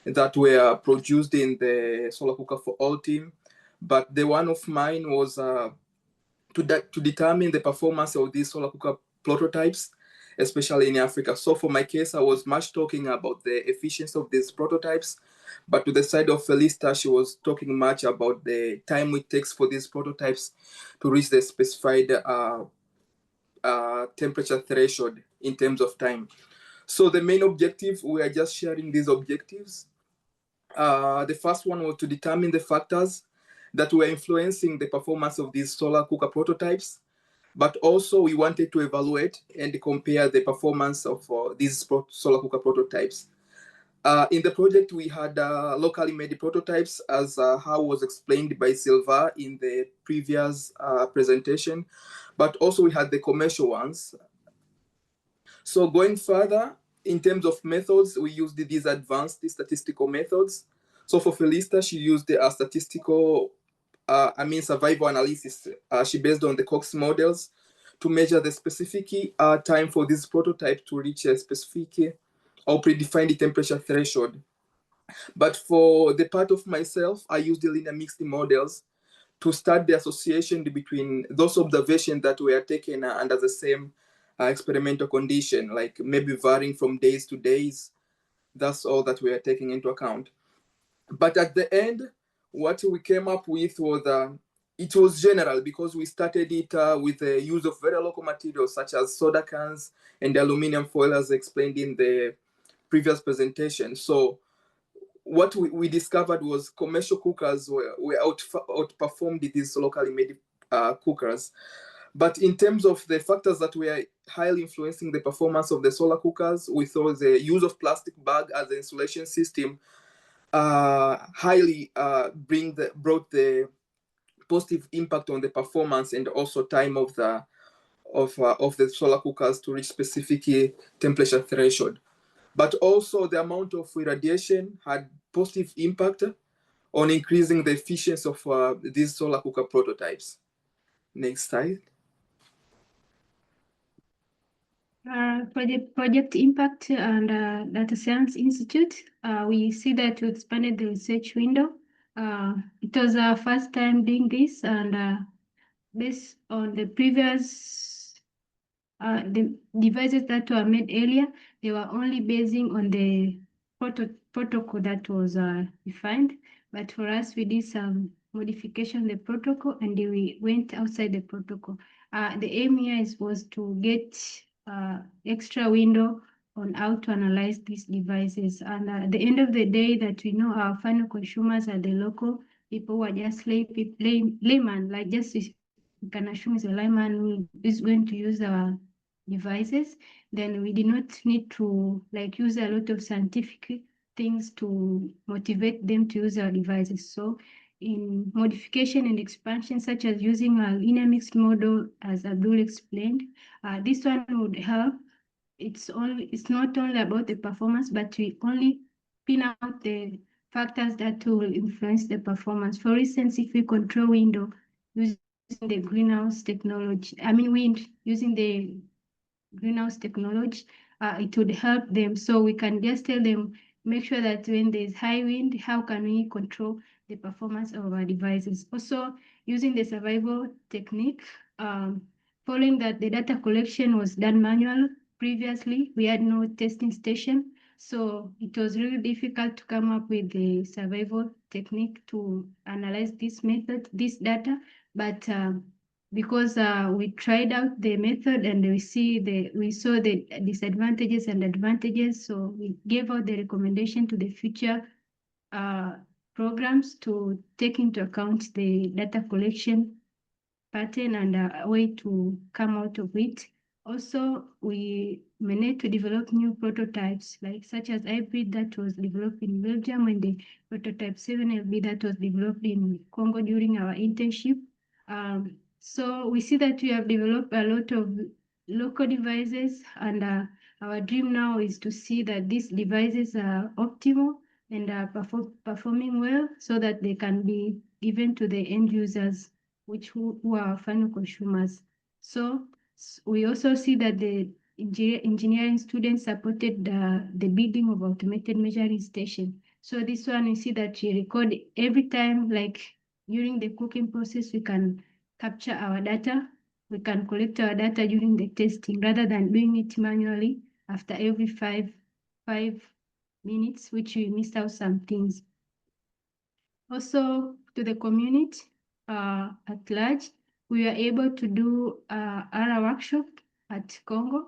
that were produced in the Solar Cooker for All team. But the one of mine was to determine the performance of these solar cooker prototypes, especially in Africa. So for my case, I was much talking about the efficiency of these prototypes, but to the side of Felista, she was talking much about the time it takes for these prototypes to reach the specified temperature threshold in terms of time. So the main objective, we are just sharing these objectives. The first one was to determine the factors that were influencing the performance of these solar cooker prototypes, but also we wanted to evaluate and compare the performance of these solar cooker prototypes. In the project, we had locally made prototypes, as how was explained by Sylvain in the previous presentation, but also we had the commercial ones. So going further, in terms of methods, we used these advanced statistical methods. So for Felista, she used the survival analysis. She based on the Cox models to measure the specific time for this prototype to reach a specific or predefined temperature threshold. But for the part of myself, I used the linear mixed models to start the association between those observations that were taken under the same experimental condition, like maybe varying from days to days. That's all that we are taking into account. But at the end, what we came up with was, it was general because we started it with the use of very local materials such as soda cans and aluminum foil, as explained in the previous presentation. So what we discovered was commercial cookers were outperformed these locally made cookers. But in terms of the factors that were highly influencing the performance of the solar cookers, we saw the use of plastic bag as an insulation system highly brought the positive impact on the performance and also time of the solar cookers to reach specific temperature threshold. But also the amount of irradiation had positive impact on increasing the efficiency of these solar cooker prototypes. Next slide. For the project impact and Data Science Institute, we see that we expanded the research window. It was our first time doing this, and based on the previous the devices that were made earlier, they were only basing on the protocol that was defined. But for us, we did some modification of the protocol, and we went outside the protocol. The aim here was to get extra window on how to analyze these devices. And at the end of the day, that we know our final consumers are the local people who are just layman, like just we can assume is a layman who is going to use our devices. Then we did not need to use a lot of scientific things to motivate them to use our devices. So in modification and expansion, such as using a linear mixed model, as Abdul explained. This one would help. It's not only about the performance, but we only pin out the factors that will influence the performance. For instance, if we control window using the greenhouse technology, wind using the greenhouse technology, it would help them. So we can just tell them, make sure that when there's high wind, how can we control the performance of our devices? Also, using the survival technique, following that the data collection was done manual previously, we had no testing station. So it was really difficult to come up with the survival technique to analyze this data. But because we tried out the method and we saw the disadvantages and advantages, so we gave out the recommendation to the future programs to take into account the data collection pattern and a way to come out of it. Also, we managed to develop new prototypes, such as hybrid that was developed in Belgium, and the prototype 7LB that was developed in Congo during our internship. So we see that we have developed a lot of local devices, and our dream now is to see that these devices are optimal and are performing well, so that they can be given to the end users, who are final consumers. So we also see that the engineering students supported the building of automated measuring station. So this one, you see that we record every time, like during the cooking process, we can capture our data. We can collect our data during the testing rather than doing it manually after every five minutes, which we missed out some things. Also, to the community at large, we were able to do our workshop at Congo.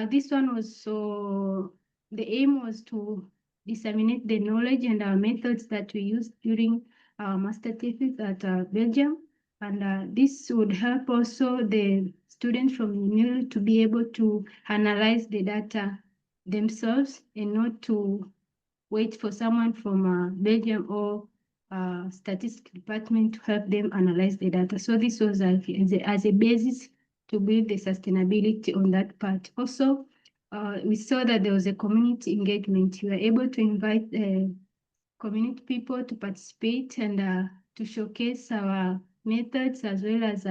This one was the aim was to disseminate the knowledge and our methods that we used during our master thesis at Belgium. And this would help also the students from UNILU to be able to analyze the data themselves and not to wait for someone from Belgium or statistics department to help them analyze the data. So this was as a basis to build the sustainability on that part. Also, we saw that there was a community engagement. We were able to invite community people to participate and to showcase our methods, as well as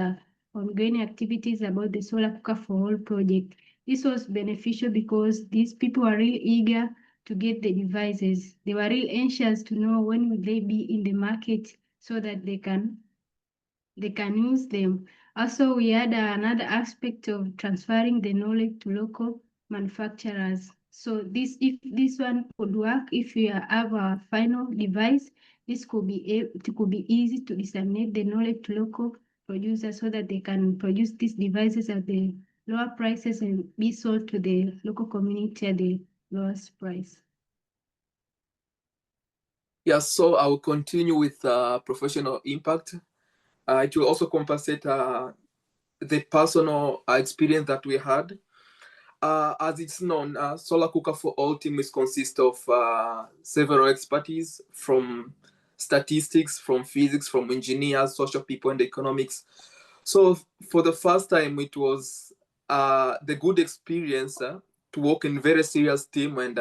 ongoing activities about the Solar Cooker for All project. This was beneficial because these people are really eager to get the devices. They were really anxious to know when will they be in the market so that they can use them. Also, we had another aspect of transferring the knowledge to local manufacturers. So if this one could work, if we have a final device, it could be easy to disseminate the knowledge to local producers so that they can produce these devices at the lower prices and be sold to the local community at the lowest price. Yeah, so I will continue with professional impact. It will also compensate the personal experience that we had. As it's known, Solar Cooker for All team consists of several expertise from statistics, from physics, from engineers, social people, and economics. So for the first time, it was the good experience to work in very serious team and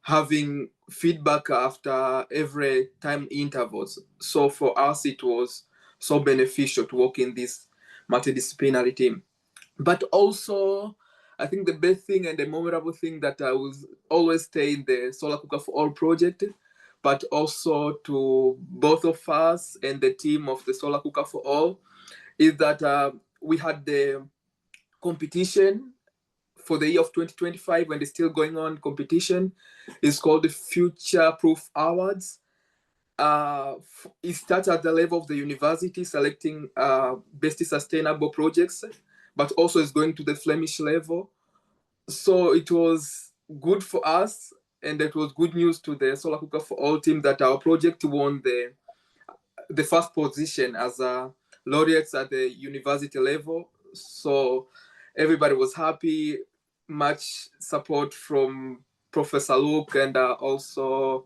having feedback after every time intervals. So for us, it was so beneficial to work in this multidisciplinary team. But also, I think the best thing and the memorable thing that I will always stay in the Solar Cooker for All project, but also to both of us and the team of the Solar Cooker for All, is that we had the competition for the year of 2025, and it's still going on. Competition is called the Future Proof Awards. It starts at the level of the university, selecting best sustainable projects, but also is going to the Flemish level. So it was good for us, and it was good news to the Solar Cooker for All team that our project won the first position as laureates at the university level. So everybody was happy. Much support from Professor Luke and also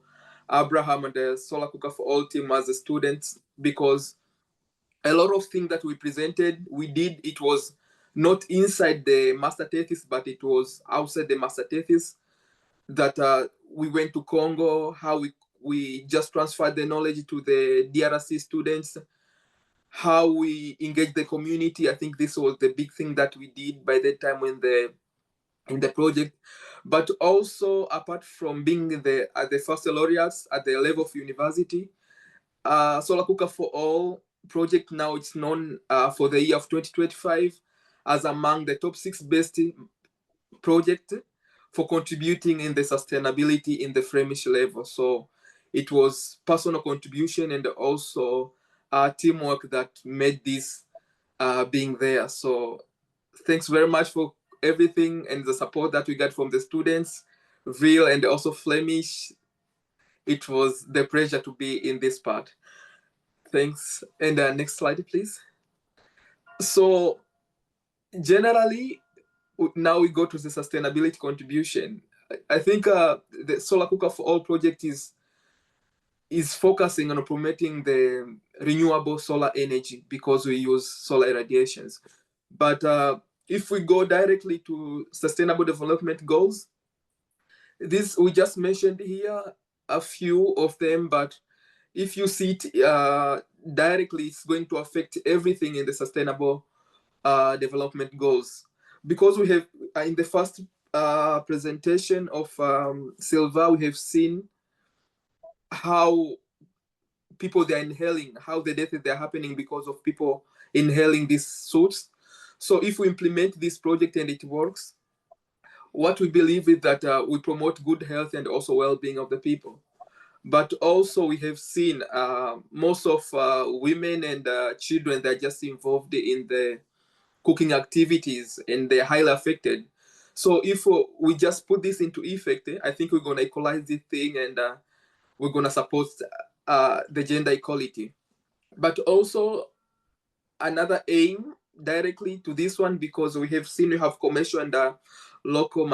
Abraham and the Solar Cooker for All team as a student, because a lot of things that we presented, it was not inside the master thesis, but it was outside the master thesis, that we went to Congo, how we just transferred the knowledge to the DRC students, how we engage the community. I think this was the big thing that we did by that time in the project. But also, apart from being at the first laureates at the level of university, Solar Cooker for All project, now it's known for the year of 2025 as among the top 6 best project for contributing in the sustainability in the Flemish level. So it was personal contribution and also teamwork that made this being there. So thanks very much for everything and the support that we got from the students, real and also Flemish. It was the pleasure to be in this part. Thanks. And next slide, please. So generally, now we go to the sustainability contribution. I think the Solar Cooker for All project is focusing on promoting the renewable solar energy because we use solar irradiations. But if we go directly to sustainable development goals, this we just mentioned here a few of them, but if you see it directly, it's going to affect everything in the sustainable development goals. Because we have, in the first presentation of Sylvain, we have seen how people they're inhaling, how the deaths they're happening because of people inhaling these sources. So if we implement this project and it works, what we believe is that we promote good health and also well-being of the people. But also we have seen most of women and children that are just involved in the cooking activities and they're highly affected. So if we just put this into effect, I think we're going to equalize this thing and we're going to support the gender equality. But also another aim directly to this one, because we have seen we have commissioned local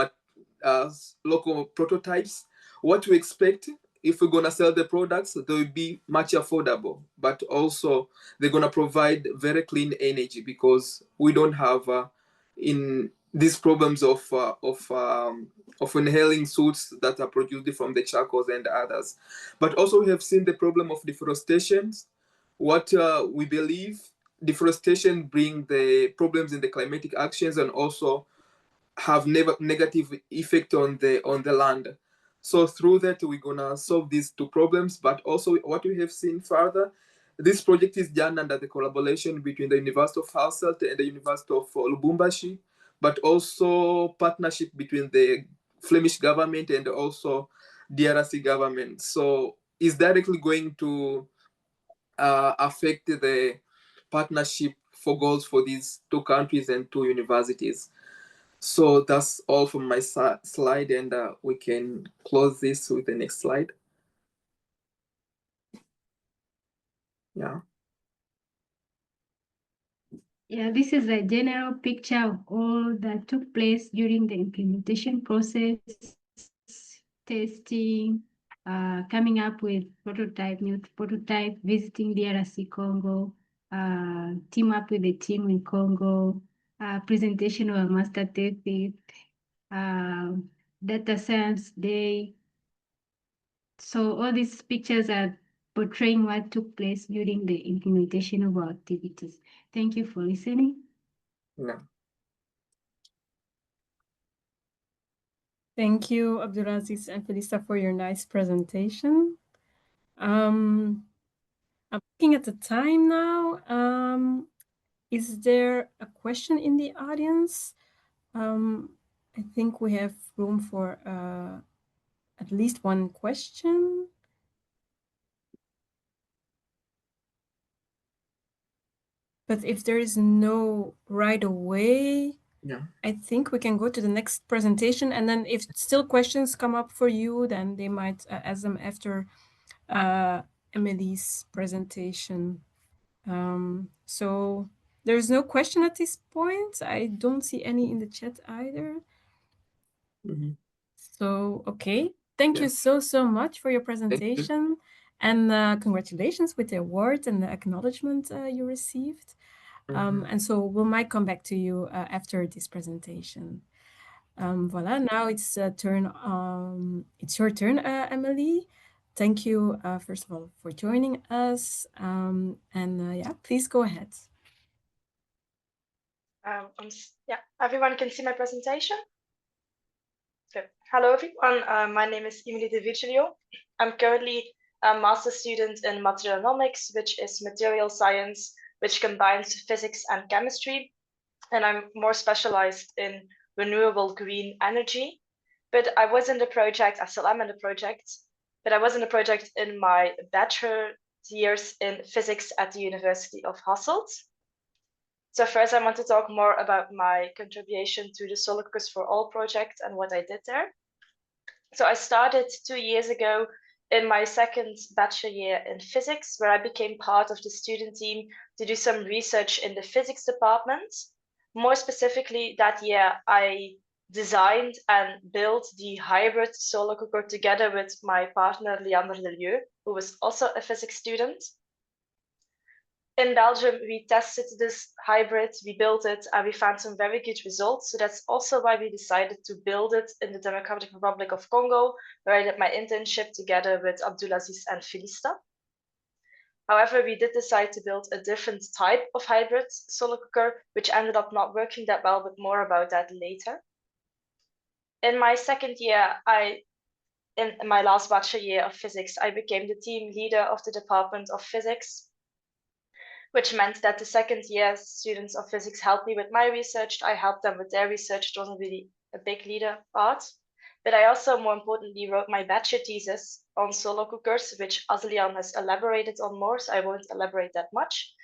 prototypes. What we expect, if we're going to sell the products, they will be much affordable, but also they're going to provide very clean energy, because we don't have in these problems of inhaling soot that are produced from the charcoals and others. But also we have seen the problem of deforestation. What we believe, deforestation bring the problems in the climatic actions and also have negative effect on the land. So through that, we're gonna solve these two problems. But also what we have seen further, this project is done under the collaboration between the University of UHasselt and the University of Lubumbashi, but also partnership between the Flemish government and also DRC government. So it's directly going to affect the partnership for goals for these two countries and two universities. So that's all from my slide, and we can close this with the next slide. Yeah. Yeah, this is a general picture of all that took place during the implementation process, testing, coming up with new prototype, visiting DRC Congo, team up with the team in Congo, presentation of a master thesis, data science day. So all these pictures are portraying what took place during the implementation of our activities. Thank you for listening. Yeah. Thank you, Abdulaziz and Felista, for your nice presentation. I'm looking at the time now. Is there a question in the audience? I think we have room for at least one question. But if there is no right away, yeah, I think we can go to the next presentation. And then if still questions come up for you, then they might ask them after Emilie's presentation. So there's no question at this point. I don't see any in the chat either. Mm-hmm. So, okay. Thank you so much for your presentation, and congratulations with the award and the acknowledgement you received. And so we might come back to you after this presentation. Voila, now it's it's your turn, Emilie. Thank you, first of all, for joining us. Yeah, please go ahead. Yeah, everyone can see my presentation. Good. Hello, everyone. My name is Emilie de Virgilio. I'm currently a master's student in materialonomics, which is material science, which combines physics and chemistry. And I'm more specialized in renewable green energy. But I was in the project, I still am in the project, but I was in the project in my bachelor years in physics at the University of Hasselt. So first, I want to talk more about my contribution to the Solar Cookers for All project and what I did there. So I started 2 years ago in my second bachelor year in physics, where I became part of the student team to do some research in the physics department. More specifically, that year, I designed and built the hybrid solar cooker together with my partner, Leander Delieu, who was also a physics student. In Belgium, we tested this hybrid, we built it, and we found some very good results. So that's also why we decided to build it in the Democratic Republic of Congo, where I did my internship together with Abdulaziz and Felista. However, we did decide to build a different type of hybrid solar cooker, which ended up not working that well, but more about that later. In my second year, in my last bachelor year of physics, I became the team leader of the Department of Physics, which meant that the second year students of physics helped me with my research. I helped them with their research. It wasn't really a big leader part. But I also, more importantly, wrote my bachelor thesis on solar cookers, which Aslihan has elaborated on more, so I won't elaborate that much.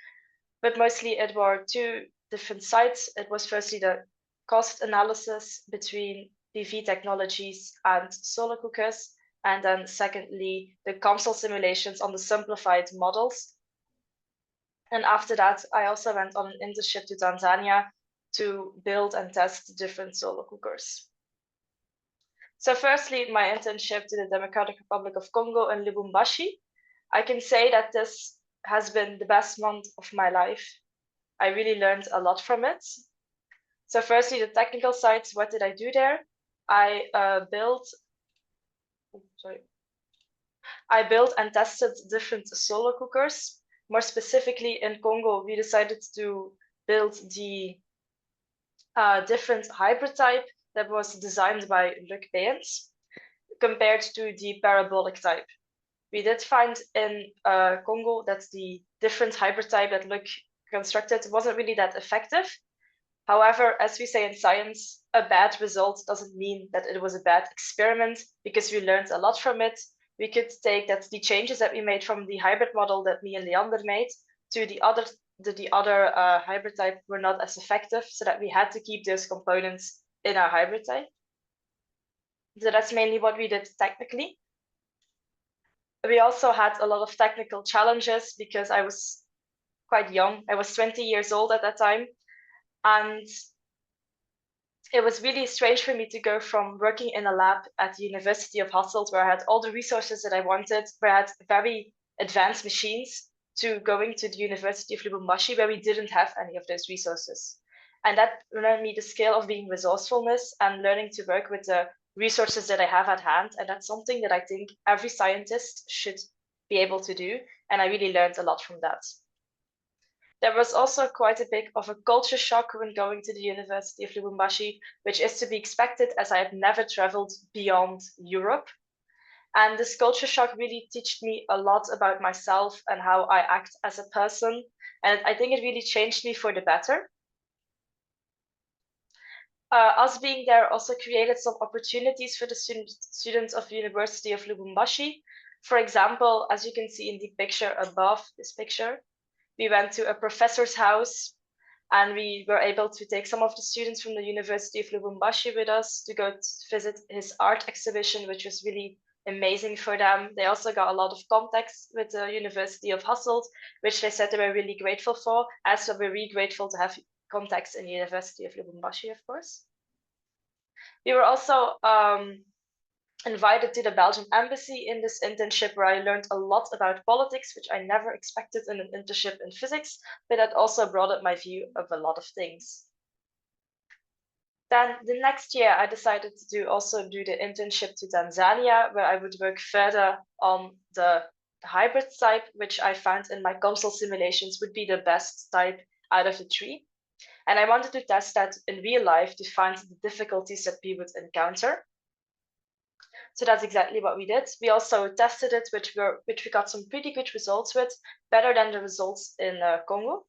But mostly it were two different sides. It was firstly the cost analysis between PV technologies and solar cookers. And then secondly, the COMSOL simulations on the simplified models. And after that, I also went on an internship to Tanzania to build and test different solar cookers. So firstly, my internship to the Democratic Republic of Congo in Lubumbashi. I can say that this has been the best month of my life. I really learned a lot from it. So firstly, the technical side, what did I do there? I built and tested different solar cookers. More specifically, in Congo, we decided to build the different hybrid type that was designed by Luc Beens compared to the parabolic type. We did find in Congo that the different hybrid type that Luc constructed wasn't really that effective. However, as we say in science, a bad result doesn't mean that it was a bad experiment, because we learned a lot from it. We could take that the changes that we made from the hybrid model that me and Leander made to the other hybrid type were not as effective, so that we had to keep those components in our hybrid type. So that's mainly what we did technically. We also had a lot of technical challenges because I was quite young. I was 20 years old at that time. And it was really strange for me to go from working in a lab at the University of Hasselt, where I had all the resources that I wanted, where I had very advanced machines, to going to the University of Lubumbashi, where we didn't have any of those resources. And that learned me the skill of being resourcefulness and learning to work with the resources that I have at hand. And that's something that I think every scientist should be able to do. And I really learned a lot from that. There was also quite a bit of a culture shock when going to the University of Lubumbashi, which is to be expected, as I have never traveled beyond Europe. And this culture shock really taught me a lot about myself and how I act as a person. And I think it really changed me for the better. Us being there also created some opportunities for the students of the University of Lubumbashi. For example, as you can see in the picture above this picture, we went to a professor's house, and we were able to take some of the students from the University of Lubumbashi with us to go to visit his art exhibition, which was really amazing for them. They also got a lot of contacts with the University of Hasselt, which they said they were really grateful for, as we were really grateful to have contacts in the University of Lubumbashi, of course. We were also invited to the Belgian embassy in this internship, where I learned a lot about politics, which I never expected in an internship in physics, but that also broadened my view of a lot of things. Then the next year, I decided to also do the internship to Tanzania, where I would work further on the hybrid type, which I found in my COMSOL simulations would be the best type out of the three. And I wanted to test that in real life to find the difficulties that we would encounter. So that's exactly what we did. We also tested it, which we got some pretty good results with, better than the results in Congo.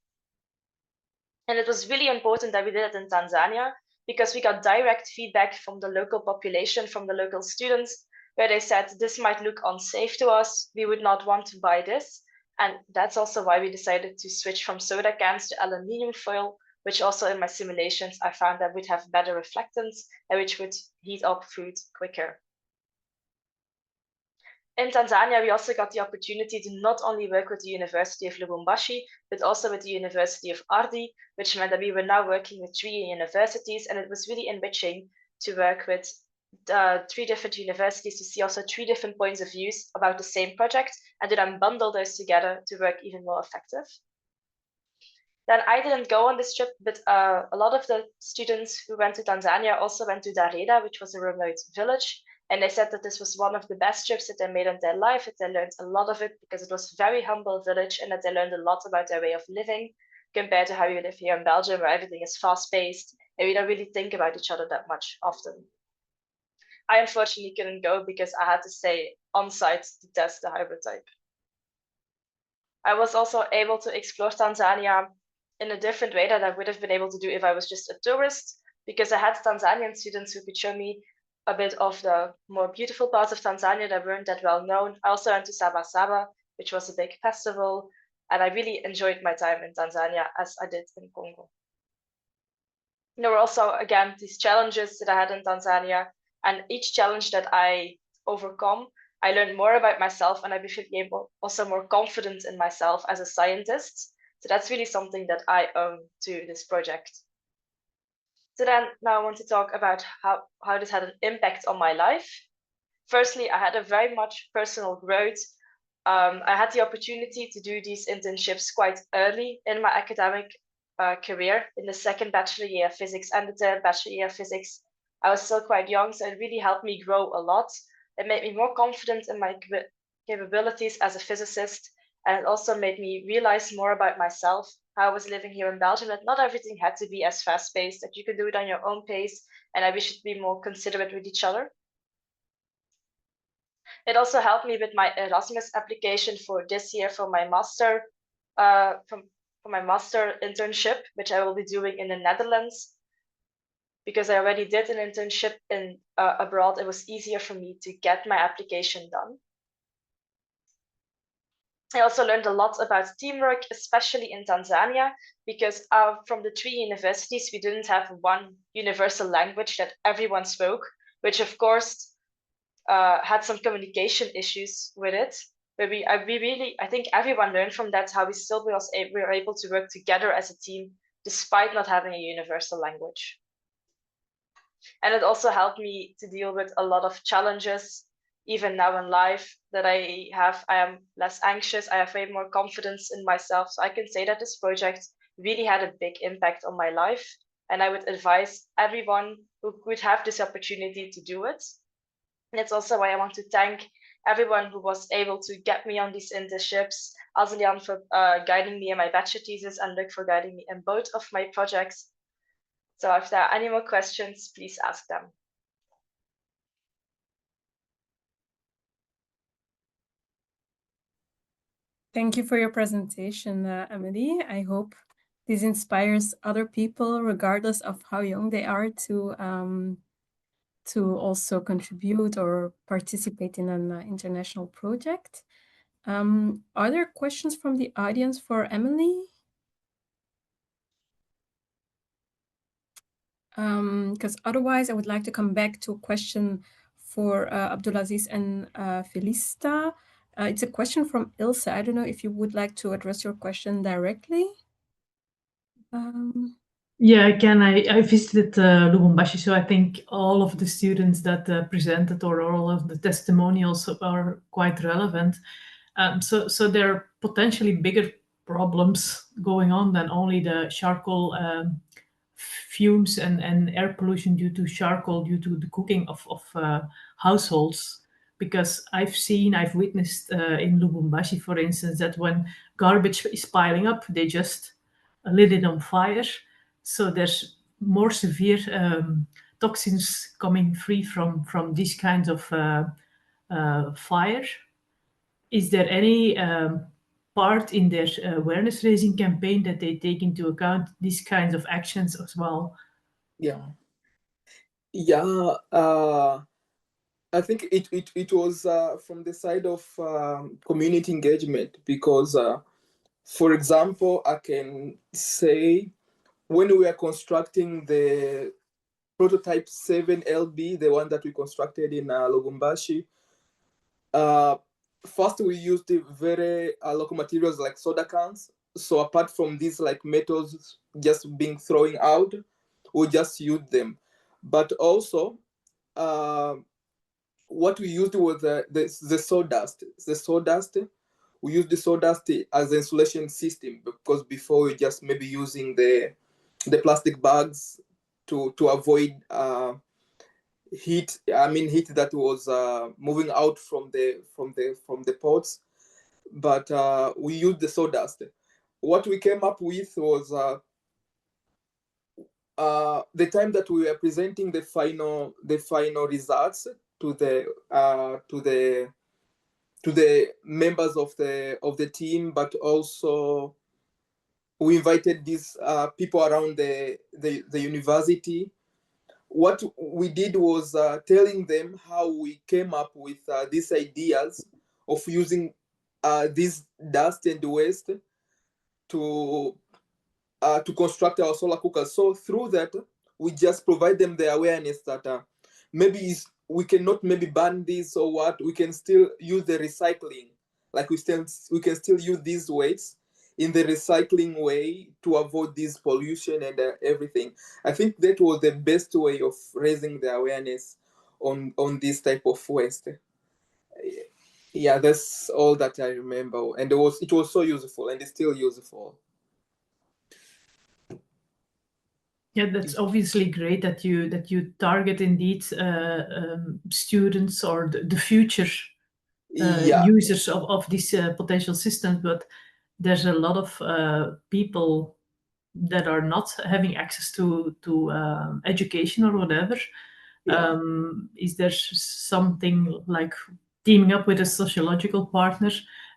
And it was really important that we did it in Tanzania, because we got direct feedback from the local population, from the local students, where they said, this might look unsafe to us, we would not want to buy this. And that's also why we decided to switch from soda cans to aluminium foil, which also in my simulations, I found that would have better reflectance and which would heat up food quicker. In Tanzania, we also got the opportunity to not only work with the University of Lubumbashi, but also with the University of Ardi, which meant that we were now working with 3 universities, and it was really enriching to work with 3 different universities to see also 3 different points of views about the same project, and to then bundle those together to work even more effective. Then I didn't go on this trip, but a lot of the students who went to Tanzania also went to Dareda, which was a remote village. And they said that this was one of the best trips that they made in their life, that they learned a lot of it because it was a very humble village, and that they learned a lot about their way of living compared to how you live here in Belgium, where everything is fast-paced and we don't really think about each other that much often. I unfortunately couldn't go because I had to stay on site to test the hybrid type. I was also able to explore Tanzania in a different way that I would have been able to do if I was just a tourist, because I had Tanzanian students who could show me a bit of the more beautiful parts of Tanzania that weren't that well known. I also went to Sabasaba, which was a big festival, and I really enjoyed my time in Tanzania as I did in Congo. There were also, again, these challenges that I had in Tanzania, and each challenge that I overcome, I learned more about myself, and I became also more confident in myself as a scientist. So that's really something that I owe to this project. So then now I want to talk about how this had an impact on my life. Firstly, I had a very much personal growth. I had the opportunity to do these internships quite early in my academic career, in the 2nd bachelor year of physics and the 3rd bachelor year of physics. I was still quite young, so it really helped me grow a lot. It made me more confident in my capabilities as a physicist, and it also made me realize more about myself, how I was living here in Belgium, that not everything had to be as fast-paced, that you could do it on your own pace, and that we should be more considerate with each other. It also helped me with my Erasmus application for this year for my master, for my master internship, which I will be doing in the Netherlands. Because I already did an internship in abroad, it was easier for me to get my application done. I also learned a lot about teamwork, especially in Tanzania, because from the 3 universities, we didn't have one universal language that everyone spoke, which of course had some communication issues with it. But I think everyone learned from that, how we still were able to work together as a team, despite not having a universal language. And it also helped me to deal with a lot of challenges, even now in life, that I am less anxious, I have way more confidence in myself. So I can say that this project really had a big impact on my life. And I would advise everyone who would have this opportunity to do it. And it's also why I want to thank everyone who was able to get me on these internships, Aslihan for guiding me in my bachelor thesis, and Dirk for guiding me in both of my projects. So if there are any more questions, please ask them. Thank you for your presentation, Emilie. I hope this inspires other people, regardless of how young they are, to also contribute or participate in an international project. Are there questions from the audience for Emilie? Because otherwise, I would like to come back to a question for Abdulaziz and Felista. It's a question from Ilse. I don't know if you would like to address your question directly. Yeah, again, I visited Lubumbashi, so I think all of the students that presented or all of the testimonials are quite relevant. So there are potentially bigger problems going on than only the charcoal fumes and air pollution due to charcoal, due to the cooking of households. Because I've witnessed in Lubumbashi, for instance, that when garbage is piling up, they just lit it on fire. So there's more severe toxins coming free from these kinds of fire. Is there any part in their awareness raising campaign that they take into account these kinds of actions as well? Yeah. I think it was from the side of community engagement, because, for example, I can say when we were constructing the prototype 7LB, the one that we constructed in Lubumbashi, first we used very local materials like soda cans. So apart from these like metals just being thrown out, we just used them. But also, what we used was the sawdust. The sawdust, we used the sawdust as an insulation system, because before we just maybe using the plastic bags to avoid heat. I mean heat that was moving out from the pots. But we used the sawdust. What we came up with was the time that we were presenting the final results to the members of the team, but also we invited these people around the university. What we did was telling them how we came up with these ideas of using this dust and waste to construct our solar cookers. So through that, we just provide them the awareness that maybe we cannot maybe ban this or what. We can still use the recycling. Like we can still use these wastes in the recycling way to avoid this pollution and everything. I think that was the best way of raising the awareness on this type of waste. Yeah, that's all that I remember, and it was so useful, and it's still useful. Yeah, that's obviously great that you target indeed students or the future users of these potential systems, but there's a lot of people that are not having access to education or whatever. Is there something like teaming up with a sociological partner?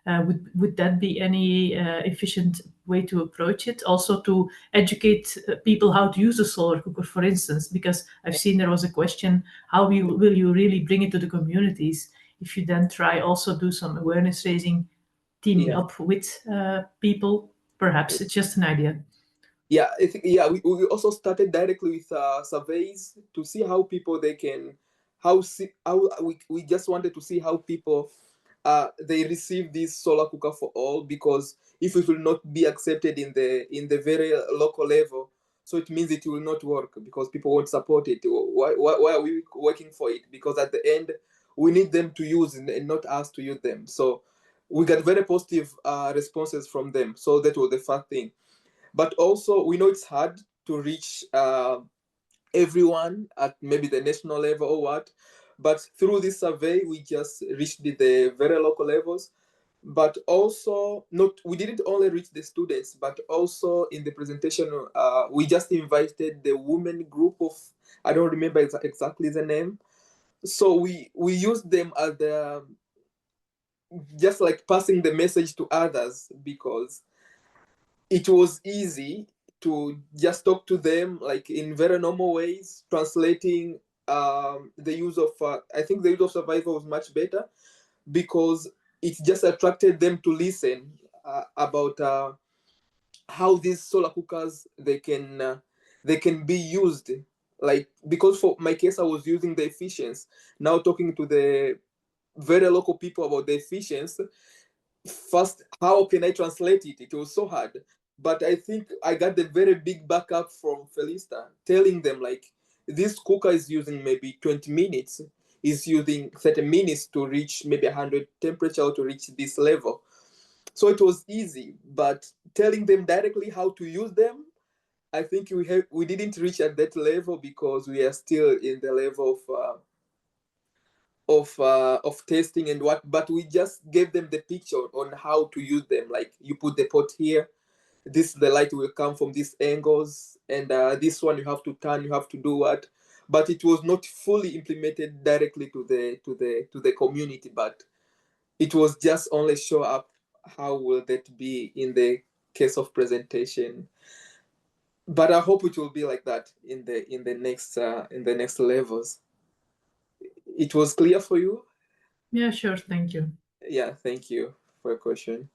Would that be any efficient way to approach it? Also to educate people how to use a solar cooker, for instance, because I've seen there was a question, how will you really bring it to the communities if you then try also do some awareness raising, teaming up with people? Perhaps it's just an idea. Yeah, I think, we also started directly with surveys to see how people they can, we just wanted to see how people they receive this solar cooker for all, because if it will not be accepted in the very local level, so it means it will not work because people won't support it. Why are we working for it? Because at the end, we need them to use and not us to use them. So we got very positive responses from them. So that was the first thing. But also, we know it's hard to reach everyone at maybe the national level or what. But through this survey, we just reached the very local levels. But also, we didn't only reach the students, but also in the presentation, we just invited the women group of, I don't remember exactly the name. So we used them as just like passing the message to others, because it was easy to just talk to them like in very normal ways, translating the use of, I think the use of survival was much better, because it just attracted them to listen about how these solar cookers, they can be used. Like, because for my case, I was using the efficiency. Now talking to the very local people about the efficiency, first, how can I translate it? It was so hard. But I think I got a very big backup from Felista, telling them like, this cooker is using maybe 20 minutes, is using 30 minutes to reach maybe 100 temperature or to reach this level. So it was easy, but telling them directly how to use them, I think we didn't reach at that level because we are still in the level of testing and what. But we just gave them the picture on how to use them. Like, you put the pot here, the light will come from these angles, and this one you have to turn, you have to do what. But it was not fully implemented directly to the community, but it was just only show up how will that be in the case of presentation. But I hope it will be like that in the next levels. It was clear for you? Yeah, sure. Thank you. Yeah, thank you for your question.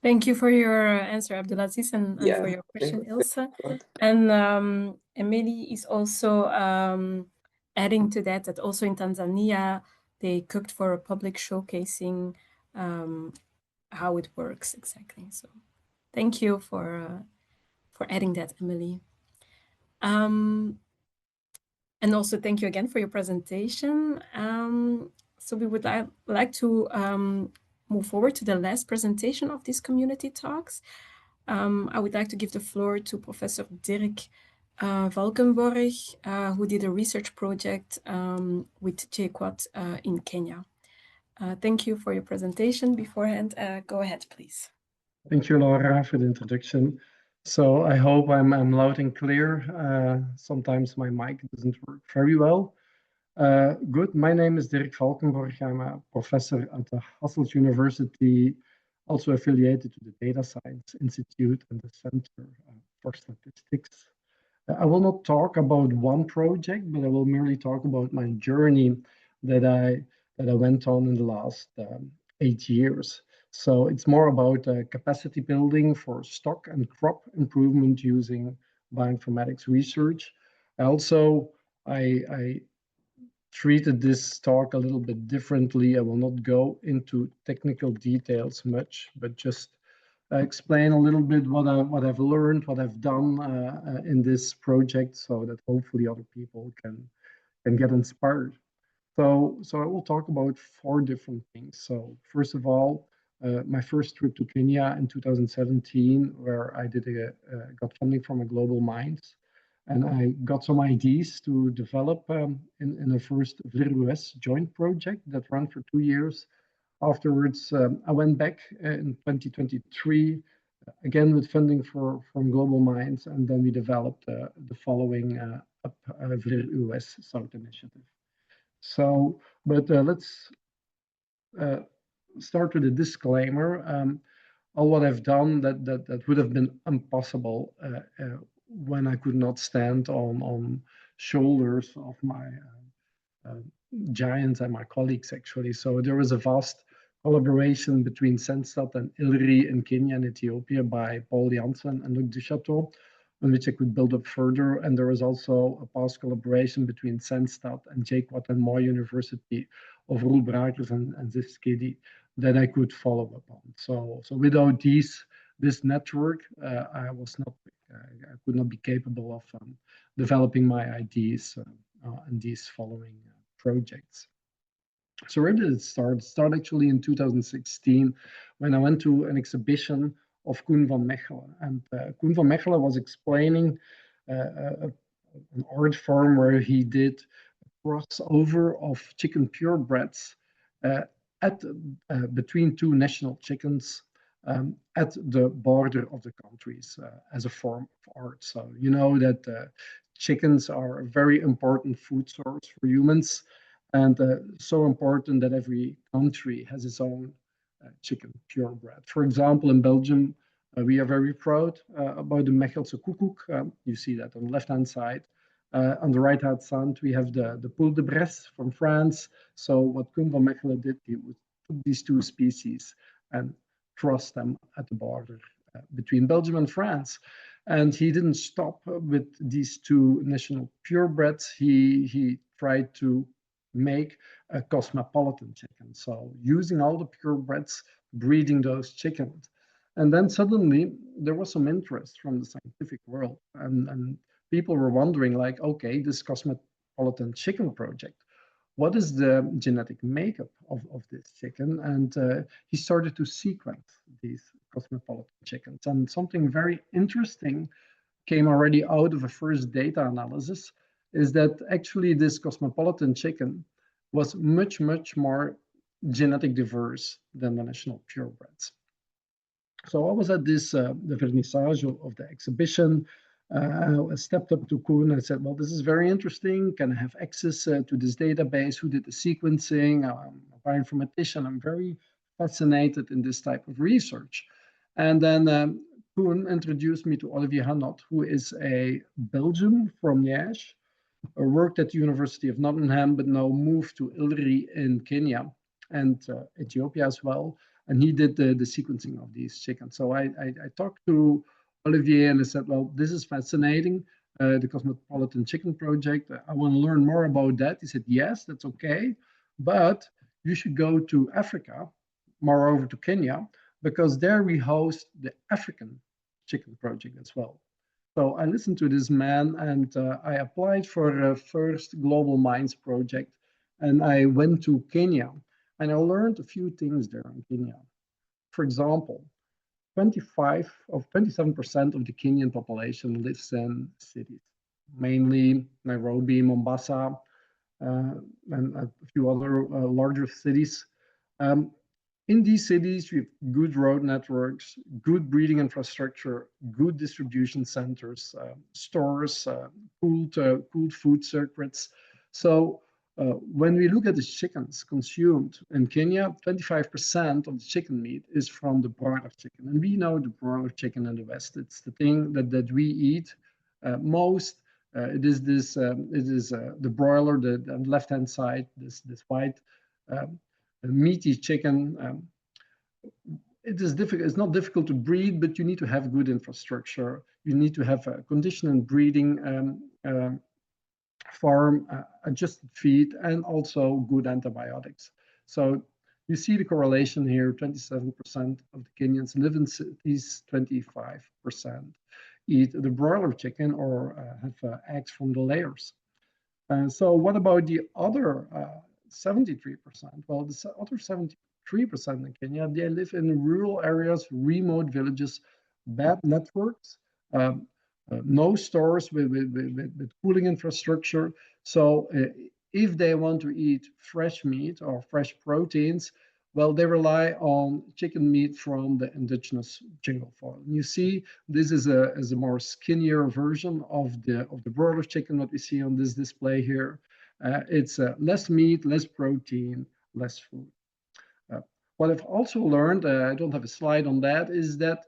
Thank you for your answer, Abdulaziz, and for your question, Ilse. And Emilie is also adding to that also in Tanzania, they cooked for a public showcasing how it works exactly. So thank you for adding that, Emilie. And also thank you again for your presentation. So we would like to move forward to the last presentation of these community talks. I would like to give the floor to Professor Dirk Valkenborg, who did a research project with JQuat in Kenya. Thank you for your presentation beforehand. Go ahead, please. Thank you, Laura, for the introduction. So I hope I'm loud and clear. Sometimes my mic doesn't work very well. Good. My name is Dirk Valkenborg. I'm a professor at the UHasselt University, also affiliated to the Data Science Institute and the Center for Statistics. I will not talk about one project, but I will merely talk about my journey that I went on in the last 8 years. So it's more about capacity building for stock and crop improvement using bioinformatics research. I treated this talk a little bit differently. I will not go into technical details much, but just explain a little bit what I've learned, what I've done in this project, so that hopefully other people can get inspired. So I will talk about 4 different things. So first of all, my first trip to Kenya in 2017, where I got funding from a Global Minds, and I got some ideas to develop in the first VLIR-US joint project that ran for 2 years. Afterwards, I went back in 2023, again with funding from Global Minds, and then we developed the following VLIR-US South initiative. So, but let's start with a disclaimer. All what I've done that would have been impossible when I could not stand on shoulders of my giants and my colleagues, actually. So there was a vast collaboration between Senstat and ILRI in Kenya and Ethiopia by Paul Janssen and Luc Duchateau, on which I could build up further. And there was also a past collaboration between Senstat and JQuat and Moi University of Roel Brakers and Zivskedi that I could follow up on. So without this network, I could not be capable of developing my ideas in these following projects. So where did it start? It started actually in 2016 when I went to an exhibition of Koen van Mechelen. And Koen van Mechelen was explaining an art form where he did a crossover of chicken purebreds between 2 national chickens at the border of the countries as a form of art. So you know that chickens are a very important food source for humans, and so important that every country has its own chicken purebred. For example, in Belgium, we are very proud about the Mechelse koekoek. You see that on the left-hand side. On the right-hand side, we have the Poule de Bresse from France. So what Koen van Mechelen did, he would put these 2 species and cross them at the border between Belgium and France. And he didn't stop with these 2 national purebreds. He tried to make a cosmopolitan chicken. So using all the purebreds, breeding those chickens. And then suddenly there was some interest from the scientific world, and people were wondering, like, okay, this cosmopolitan chicken project, what is the genetic makeup of this chicken? And he started to sequence these cosmopolitan chickens. And something very interesting came already out of a first data analysis, is that actually this cosmopolitan chicken was much, much more genetic diverse than the national purebreds. So I was at this, the vernissage of the exhibition. I stepped up to Koen and said, well, this is very interesting. Can I have access to this database? Who did the sequencing? I'm a bioinformatician. I'm very fascinated in this type of research. And then Koen introduced me to Olivier Hanot, who is a Belgian from Liège, worked at the University of Nottingham, but now moved to Ilri in Kenya and Ethiopia as well. And he did the sequencing of these chickens. So I talked to Olivier and I said, well, this is fascinating, the Cosmopolitan Chicken Project. I want to learn more about that. He said, yes, that's okay. But you should go to Africa, moreover to Kenya, because there we host the African Chicken Project as well. So I listened to this man and I applied for a first Global Minds project. And I went to Kenya. And I learned a few things there in Kenya. For example, 27% of the Kenyan population lives in cities, mainly Nairobi, Mombasa, and a few other larger cities. In these cities, we have good road networks, good breeding infrastructure, good distribution centers, stores, cooled food circuits. So when we look at the chickens consumed in Kenya, 25% of the chicken meat is from the broiler chicken. And we know the broiler chicken in the West. It's the thing that we eat most. It is the broiler, the left-hand side, this white meaty chicken. It is difficult. It's not difficult to breed, but you need to have good infrastructure. You need to have a conditioned breeding farm, adjusted feed, and also good antibiotics. So you see the correlation here, 27% of the Kenyans live in cities, 25% eat the broiler chicken or have eggs from the layers. So what about the other 73%? Well, the other 73% in Kenya, they live in rural areas, remote villages, bad networks, no stores with cooling infrastructure. So if they want to eat fresh meat or fresh proteins, well, they rely on chicken meat from the indigenous jungle forest. You see, this is a more skinnier version of the broiler chicken that we see on this display here. It's less meat, less protein, less food. What I've also learned, I don't have a slide on that, is that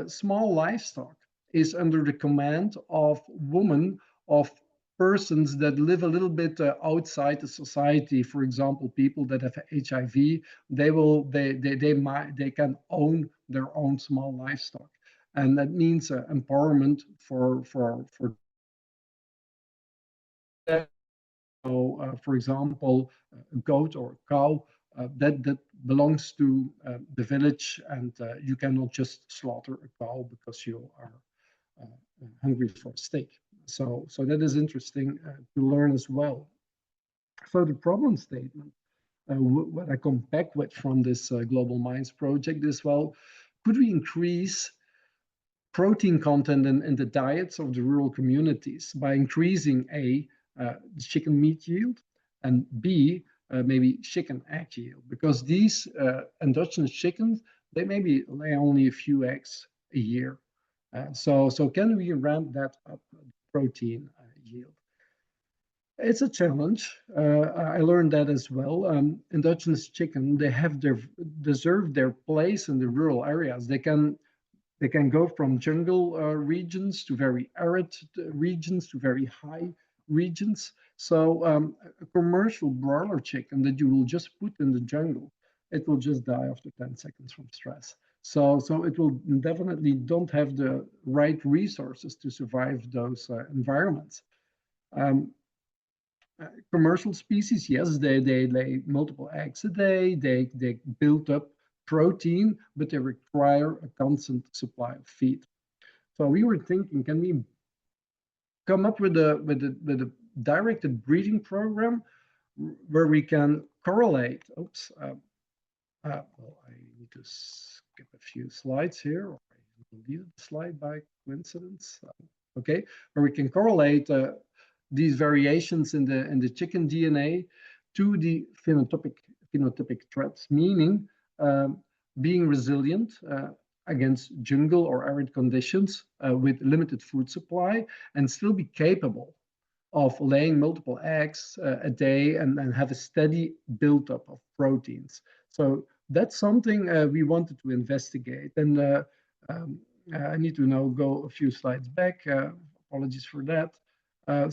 small livestock is under the command of women, of persons that live a little bit outside the society. For example, people that have HIV, they can own their own small livestock, and that means empowerment for So, for example, a goat or a cow that belongs to the village, and you cannot just slaughter a cow because you are hungry for a steak. So that is interesting to learn as well. So the problem statement, what I come back with from this Global Minds project is, well, could we increase protein content in the diets of the rural communities by increasing the chicken meat yield, and B, maybe chicken egg yield, because these endogenous chickens, they maybe lay only a few eggs a year. So can we ramp that up, protein yield? It's a challenge. I learned that as well. Endogenous chicken, they deserve their place in the rural areas. They can go from jungle regions to very arid regions to very high regions. So a commercial broiler chicken that you will just put in the jungle, it will just die after 10 seconds from stress. So it will definitely don't have the right resources to survive those environments. Commercial species, yes, they lay multiple eggs a day. They build up protein, but they require a constant supply of feed. So we were thinking, can we come up with a directed breeding program where we can correlate? Oops. Well, I need to skip a few slides here, or I deleted the slide by coincidence. Okay, where we can correlate these variations in the chicken DNA to the phenotypic traits, meaning being resilient against jungle or arid conditions with limited food supply, and still be capable of laying multiple eggs a day and have a steady buildup of proteins. So that's something we wanted to investigate. And I need to now go a few slides back. Apologies for that.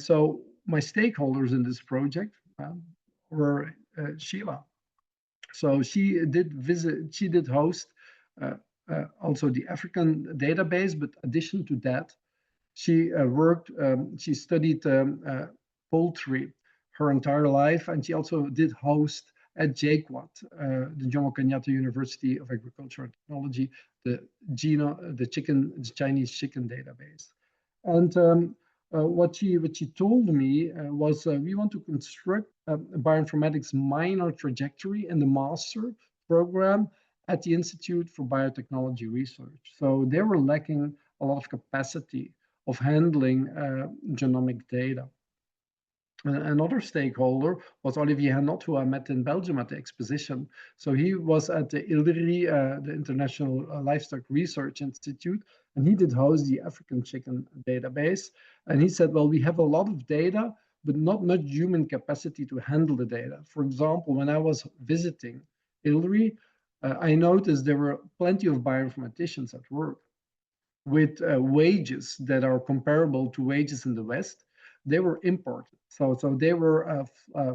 So my stakeholders in this project were Sheila. So she did host also the African database, but in addition to that, she she studied poultry her entire life, and she also did host at JKUAT, the Jomo Kenyatta University of Agriculture and Technology, the Chinese chicken database. And what she told me was we want to construct a bioinformatics minor trajectory in the master program at the Institute for Biotechnology Research. So they were lacking a lot of capacity of handling genomic data. Another stakeholder was Olivier Hanot, who I met in Belgium at the exposition. So he was at the ILRI, the International Livestock Research Institute, and he did host the African chicken database. And he said, well, we have a lot of data, but not much human capacity to handle the data. For example, when I was visiting ILRI, I noticed there were plenty of bioinformaticians at work with wages that are comparable to wages in the West. They were imported. So they were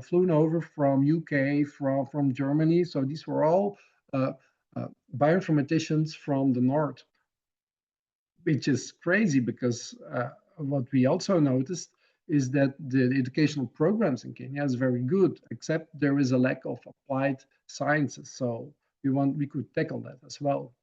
flown over from UK, from Germany. So these were all bioinformaticians from the North, which is crazy because what we also noticed is that the educational programs in Kenya is very good, except there is a lack of applied sciences. So we could tackle that as well.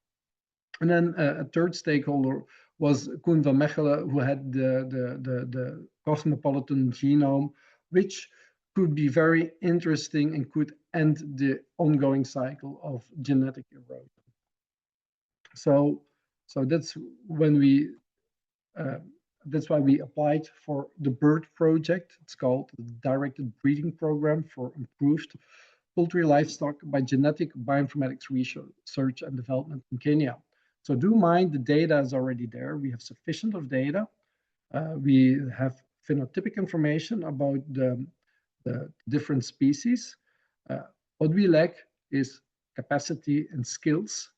And then a third stakeholder was Koen van Mechelen, who had the cosmopolitan genome, which could be very interesting and could end the ongoing cycle of genetic erosion. So that's when that's why we applied for the BIRD project. It's called the Directed Breeding Program for Improved Poultry Livestock by Genetic Bioinformatics Research and Development in Kenya. So do mind, the data is already there. We have sufficient of data. We have phenotypic information about the different species. What we lack is capacity and skills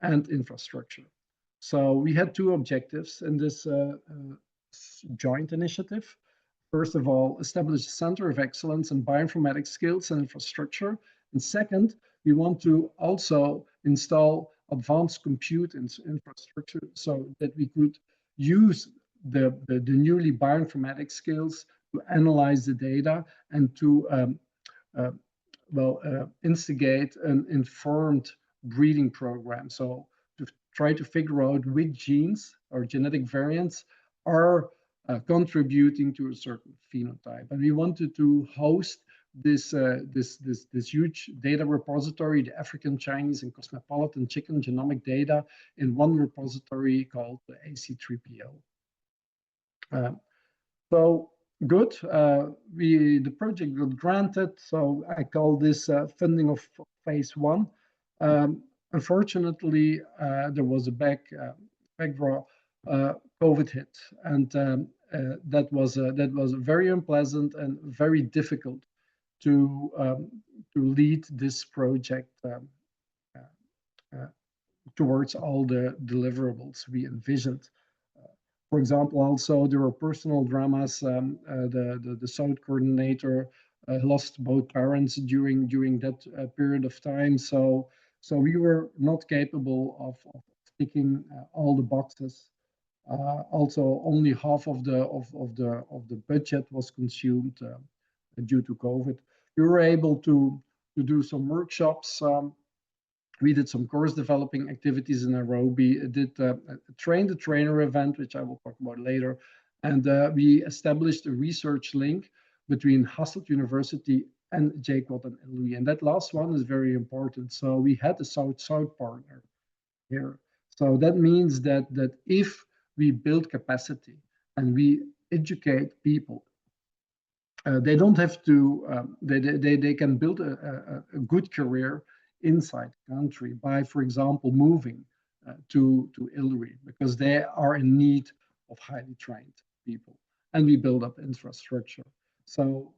and infrastructure. So we had two objectives in this joint initiative. First of all, establish a center of excellence in bioinformatics skills and infrastructure. And second, we want to also install advanced compute infrastructure so that we could use the newly bioinformatics skills to analyze the data and to instigate an informed breeding program. So to try to figure out which genes or genetic variants are contributing to a certain phenotype. And we wanted to host this huge data repository, the African, Chinese, and cosmopolitan chicken genomic data, in one repository called the AC3PO. So good, the project got granted. So I call this funding of phase one. Unfortunately, there was a backdraw. COVID hit, and that was very unpleasant and very difficult to lead this project towards all the deliverables we envisioned. For example, also there were personal dramas. The South coordinator lost both parents during that period of time. So we were not capable of ticking all the boxes. Also, only half of the budget was consumed due to COVID. We were able to do some workshops We did some course developing activities in Nairobi, did a train the trainer event, which I will talk about later. And we established a research link between UHasselt University and JQuad and Emilie. And that last one is very important. So we had a South-South partner here. So that means that if we build capacity and we educate people, they don't have to, they can build a good career inside the country by, for example, moving to Italy, because they are in need of highly trained people, and we build up infrastructure. So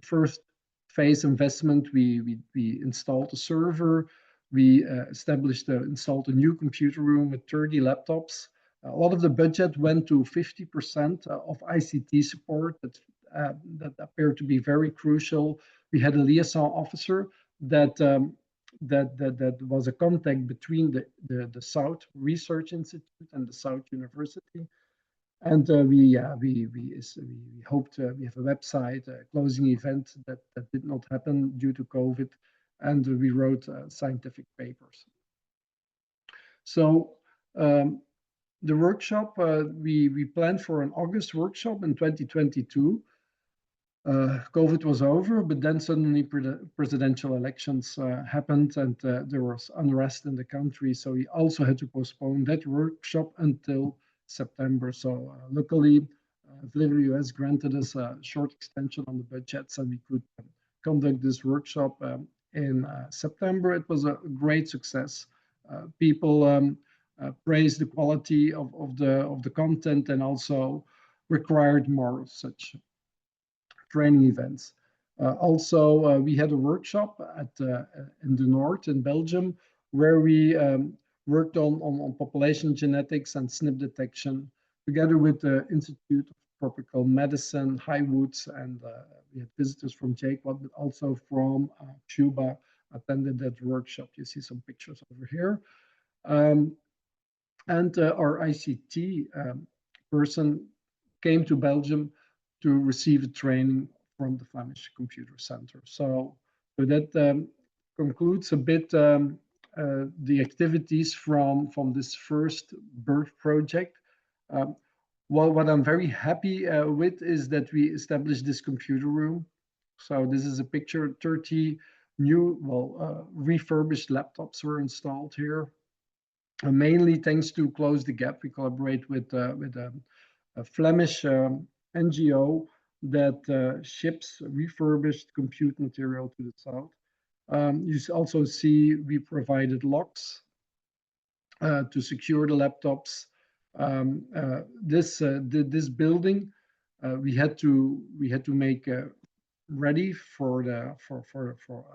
first phase investment, we installed a server, we installed a new computer room with 30 laptops. A lot of the budget went to 50% of ICT support that appeared to be very crucial. We had a liaison officer that was a contact between the South Research Institute and the South University. And we hoped we have a website, a closing event that did not happen due to COVID, and we wrote scientific papers. So the workshop, we planned for an August workshop in 2022. COVID was over, but then suddenly presidential elections happened, and there was unrest in the country. So we also had to postpone that workshop until September. So luckily, Virgilio has granted us a short extension on the budget, so we could conduct this workshop in September. It was a great success. People praised the quality of the content and also required more of such training events. Also, we had a workshop in the north in Belgium where we worked on population genetics and SNP detection together with the Institute of Tropical Medicine, Highwoods, and we had visitors from JQuad, but also from Cuba attended that workshop. You see some pictures over here. And our ICT person came to Belgium to receive training from the Flemish Computer Center. So that concludes a bit the activities from this first birth project. What I'm very happy with is that we established this computer room. So this is a picture, 30 new, refurbished laptops were installed here. Mainly thanks to Close the Gap, we collaborate with a Flemish NGO that ships refurbished compute material to the south. You also see we provided locks to secure the laptops. This building we had to make ready for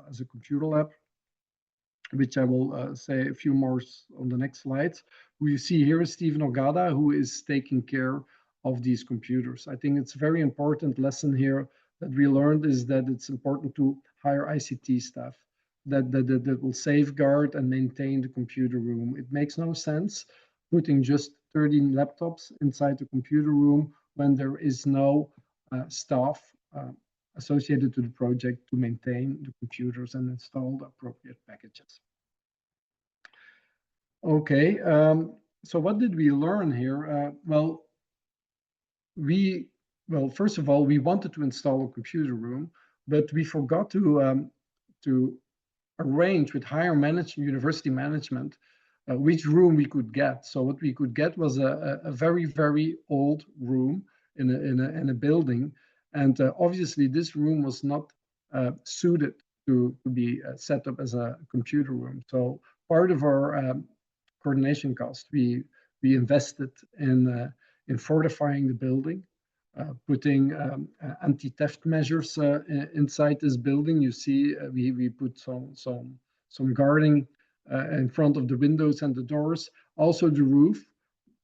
as a computer lab, which I will say a few more on the next slides. We see here is Stephen Ogada, who is taking care of these computers. I think it's a very important lesson here that we learned is that it's important to hire ICT staff that will safeguard and maintain the computer room. It makes no sense putting just 13 laptops inside the computer room when there is no staff associated to the project to maintain the computers and install the appropriate packages. Okay, so what did we learn here? First of all, we wanted to install a computer room, but we forgot to arrange with higher management, university management, which room we could get. So what we could get was a very, very old room in a building. And obviously this room was not suited to be set up as a computer room. So part of our coordination cost, we invested in fortifying the building, putting anti-theft measures inside this building. You see, we put some guarding in front of the windows and the doors. Also the roof.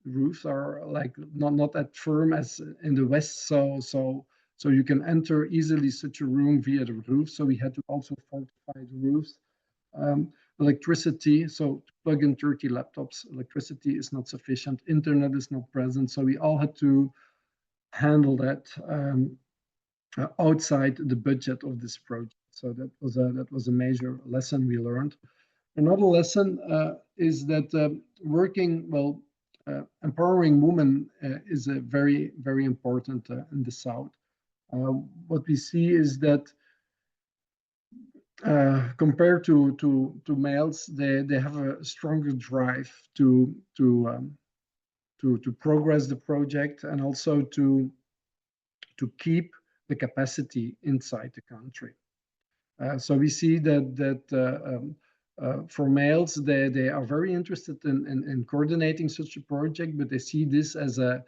The roofs are like not that firm as in the West, so you can enter easily such a room via the roof. So we had to also fortify the roofs. Electricity, so to plug in 30 laptops, electricity is not sufficient. Internet is not present. So we all had to handle that outside the budget of this project. So that was a major lesson we learned. Another lesson is that empowering women is a very, very important in the South. What we see is that compared to males, they have a stronger drive to progress the project and also to keep the capacity inside the country. So we see that for males, they are very interested in coordinating such a project, but they see this as a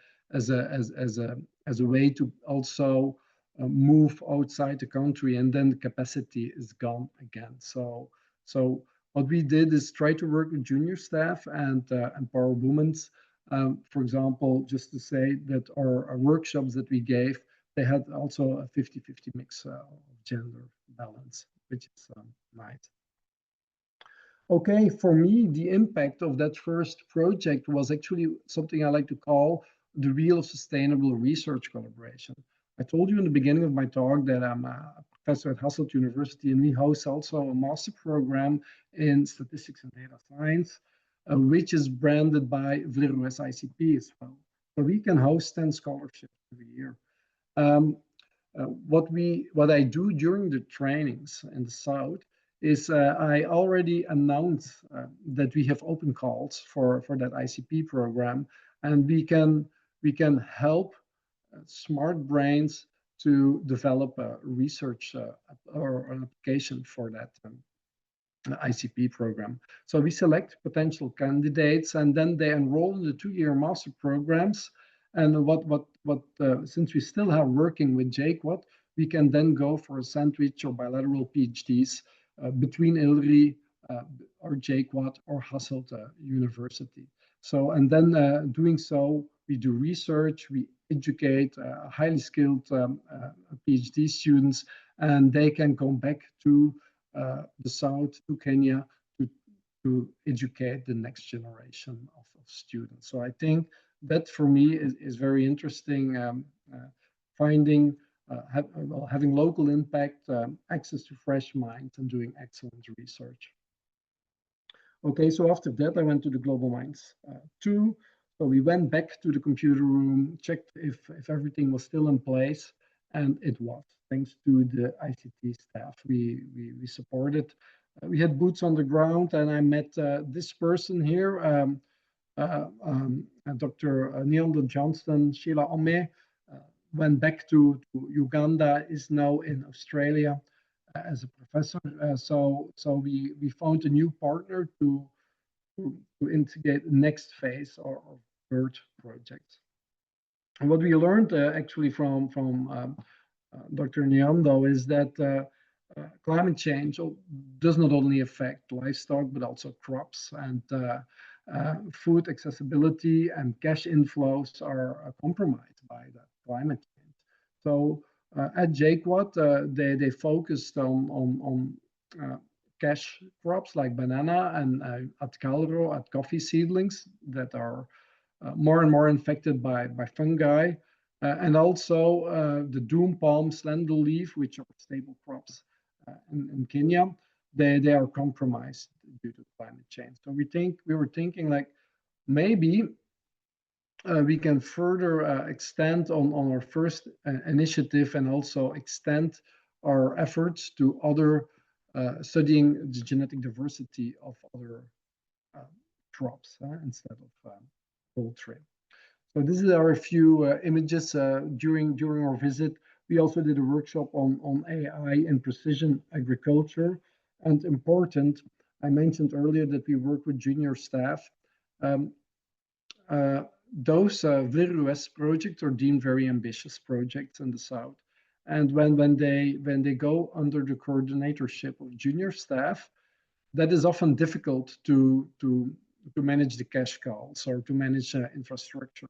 way to also move outside the country, and then the capacity is gone again. So what we did is try to work with junior staff and empower women. For example, just to say that our workshops that we gave, they had also a 50-50 mix of gender balance, which is nice. Okay, for me, the impact of that first project was actually something I like to call the real sustainable research collaboration. I told you in the beginning of my talk that I'm a professor at UHasselt University, and we host also a master program in statistics and data science, which is branded by VLIRUS ICP as well. So we can host 10 scholarships every year. What I do during the trainings in the South is I already announced that we have open calls for that ICP program, and we can help smart brains to develop a research or an application for that ICP program. So we select potential candidates, and then they enroll in the 2-year master programs. And since we still have working with JQuad, we can then go for a sandwich or bilateral PhDs between ILRI or JQuad or UHasselt University. So, and then doing so, we do research, we educate highly skilled PhD students, and they can come back to the South, to Kenya, to educate the next generation of students. So I think that for me is very interesting, finding, having local impact, access to fresh minds, and doing excellent research. Okay, so after that, I went to the Global Minds 2. So we went back to the computer room, checked if everything was still in place, and it was, thanks to the ICT staff we supported. We had boots on the ground, and I met this person here, Dr. Nyanda Johnston, Sheila Ome, went back to Uganda, is now in Australia as a professor. So we found a new partner to integrate the next phase of third project. And what we learned actually from Dr. Nyanda is that climate change does not only affect livestock, but also crops, and food accessibility and cash inflows are compromised by that climate change. So at JQuad, they focused on cash crops like banana and at Calro, at coffee seedlings that are more and more infected by fungi, and also the doom palm, slender leaf, which are staple crops in Kenya. They are compromised due to climate change. So we were thinking like maybe we can further extend on our first initiative and also extend our efforts to other studying the genetic diversity of other crops instead of poultry. So this is our few images during our visit. We also did a workshop on AI and precision agriculture. And important, I mentioned earlier that we work with junior staff. Those VLIRUS projects are deemed very ambitious projects in the South. And when they go under the coordinatorship of junior staff, that is often difficult to manage the cash cows or to manage infrastructure.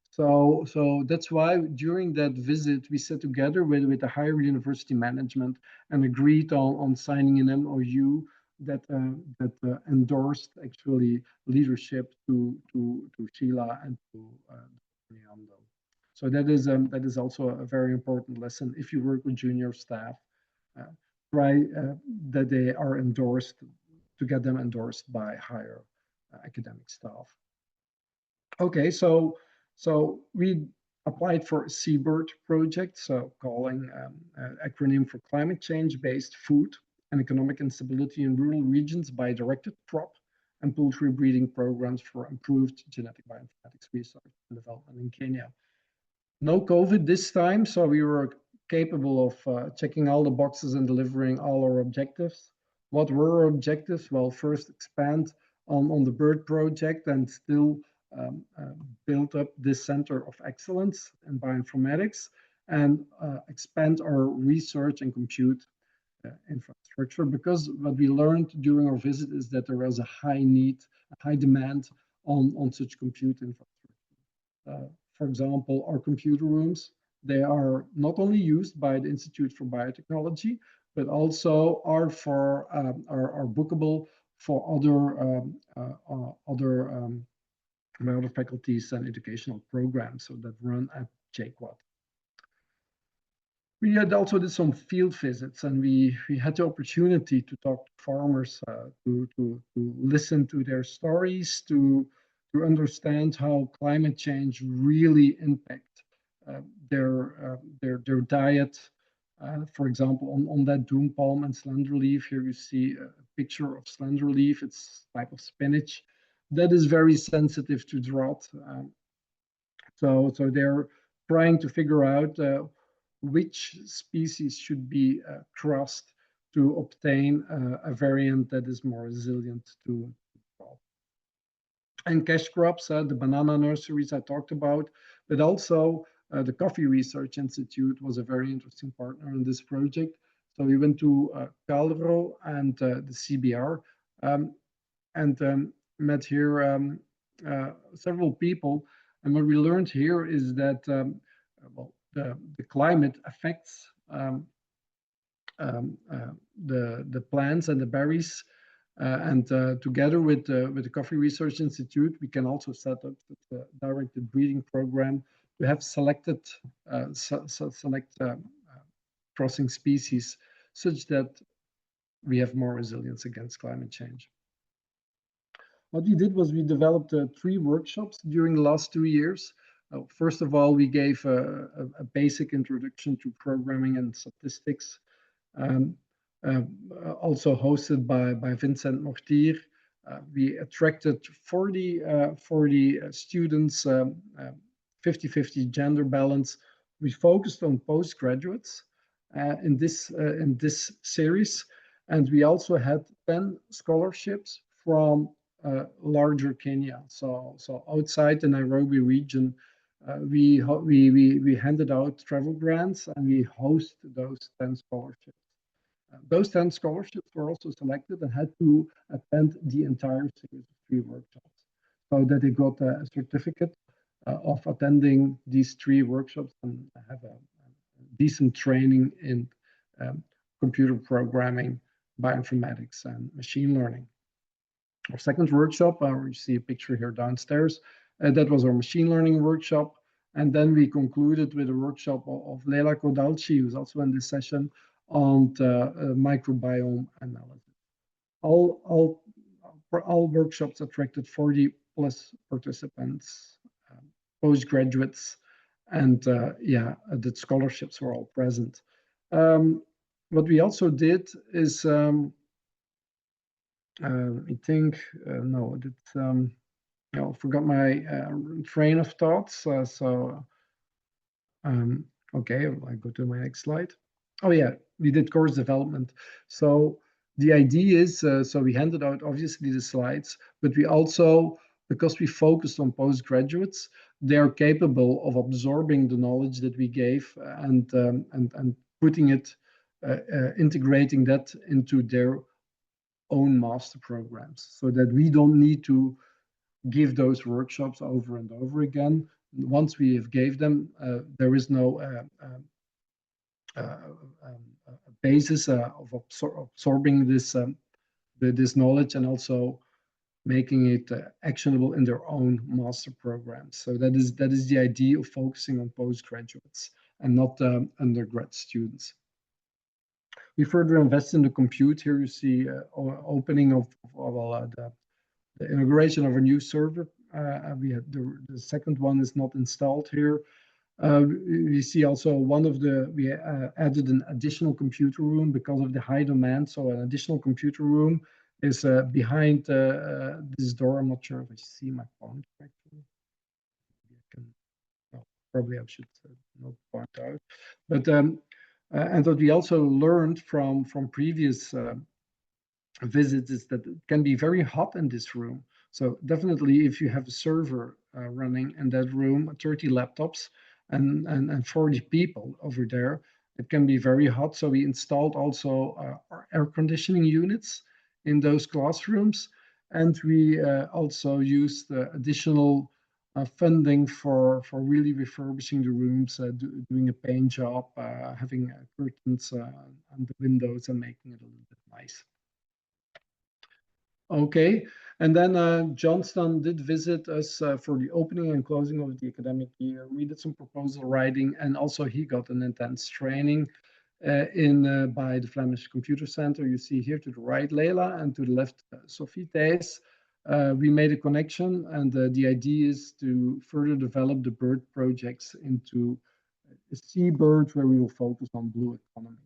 So that's why during that visit, we sat together with the higher university management and agreed on signing an MOU that endorsed actually leadership to Sheila and to Nyanda. So that is also a very important lesson. If you work with junior staff, try that they are endorsed to get them endorsed by higher academic staff. Okay, so we applied for a Seabird project, so calling acronym for climate change-based food and economic instability in rural regions by directed crop and poultry breeding programs for improved genetic bioinformatics research and development in Kenya. No COVID this time, so we were capable of checking all the boxes and delivering all our objectives. What were our objectives? Well, first expand on the bird project and still build up this center of excellence in bioinformatics and expand our research and compute infrastructure, because what we learned during our visit is that there was a high need, a high demand on such compute infrastructure. For example, our computer rooms, they are not only used by the Institute for Biotechnology, but also are bookable for other faculties and educational programs, so that run at JQuad. We had also did some field visits, and we had the opportunity to talk to farmers, to listen to their stories, to understand how climate change really impact their diet. For example, on that doom palm and slender leaf, here you see a picture of slender leaf. It's a type of spinach that is very sensitive to drought. So they're trying to figure out which species should be crossed to obtain a variant that is more resilient to drought. And cash crops, the banana nurseries I talked about, but also the Coffee Research Institute was a very interesting partner in this project. So we went to Calro and the CBR and met here several people. And what we learned here is that well, the climate affects the plants and the berries. And together with the Coffee Research Institute, we can also set up a directed breeding program to have selected crossing species such that we have more resilience against climate change. What we did was we developed 3 workshops during the last 2 years. First of all, we gave a basic introduction to programming and statistics, also hosted by Vincent Mortier. We attracted 40 students, 50-50 gender balance. We focused on postgraduates in this series, and we also had 10 scholarships from larger Kenya. So outside the Nairobi region, we handed out travel grants and we hosted those 10 scholarships. Those 10 scholarships were also selected and had to attend the entire series of 3 workshops, so that they got a certificate of attending these 3 workshops and have a decent training in computer programming, bioinformatics, and machine learning. Our second workshop, you see a picture here downstairs, that was our machine learning workshop. And then we concluded with a workshop of Leila Kodalchi, who's also in this session, on microbiome analysis. All workshops attracted 40 plus participants, postgraduates, and yeah, the scholarships were all present. What we also did is, I think, no, that, I forgot my train of thoughts. Okay, I go to my next slide. Oh yeah, we did course development. So the idea is, so we handed out obviously the slides, but we also, because we focused on postgraduates, they are capable of absorbing the knowledge that we gave and putting it, integrating that into their own master programs, so that we don't need to give those workshops over and over again. Once we have gave them, there is no basis of absorbing this knowledge and also making it actionable in their own master programs. So that is the idea of focusing on postgraduates and not undergrad students. We further invest in the compute. Here you see opening of the inauguration of a new server. We had the second one is not installed here. We see also we added an additional computer room because of the high demand. So an additional computer room is behind this door. I'm not sure if I see my point correctly. Probably I should not point out. But and what we also learned from previous visits is that it can be very hot in this room. So definitely, if you have a server running in that room, 30 laptops and 40 people over there, it can be very hot. So we installed also our air conditioning units in those classrooms, and we also used additional funding for really refurbishing the rooms, doing a paint job, having curtains on the windows and making it a little bit nice. Okay, and then Johnston did visit us for the opening and closing of the academic year. We did some proposal writing, and also he got an intense training by the Flemish Computer Center. You see here to the right Leila, and to the left Sophie Thijs. We made a connection, and the idea is to further develop the bird projects into a seabird where we will focus on blue economies.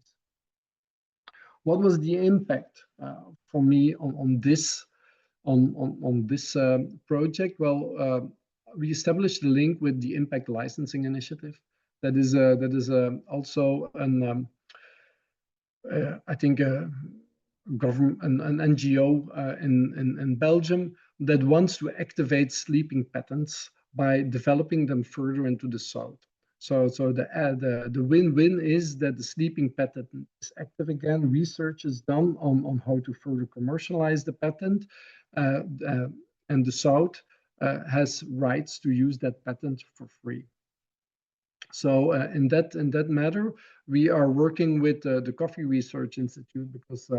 What was the impact for me on this project? Well, we established the link with the Impact Licensing Initiative. That is also an I think government, an NGO in Belgium that wants to activate sleeping patterns by developing them further into the south. So the win-win is that the sleeping patent is active again. Research is done on how to further commercialize the patent, and the South has rights to use that patent for free. So in that matter, we are working with the Coffee Research Institute because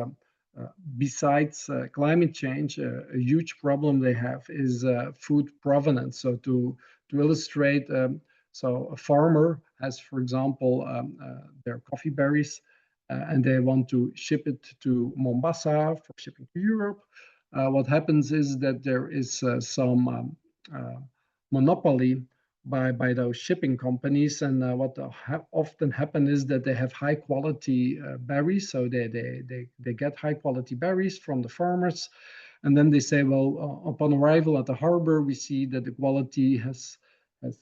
besides climate change, a huge problem they have is food provenance. So to illustrate. So a farmer has, for example, their coffee berries, and they want to ship it to Mombasa for shipping to Europe. What happens is that there is some monopoly by those shipping companies, and what often happens is that they have high quality berries, so they get high quality berries from the farmers, and then they say, well, upon arrival at the harbor, we see that the quality has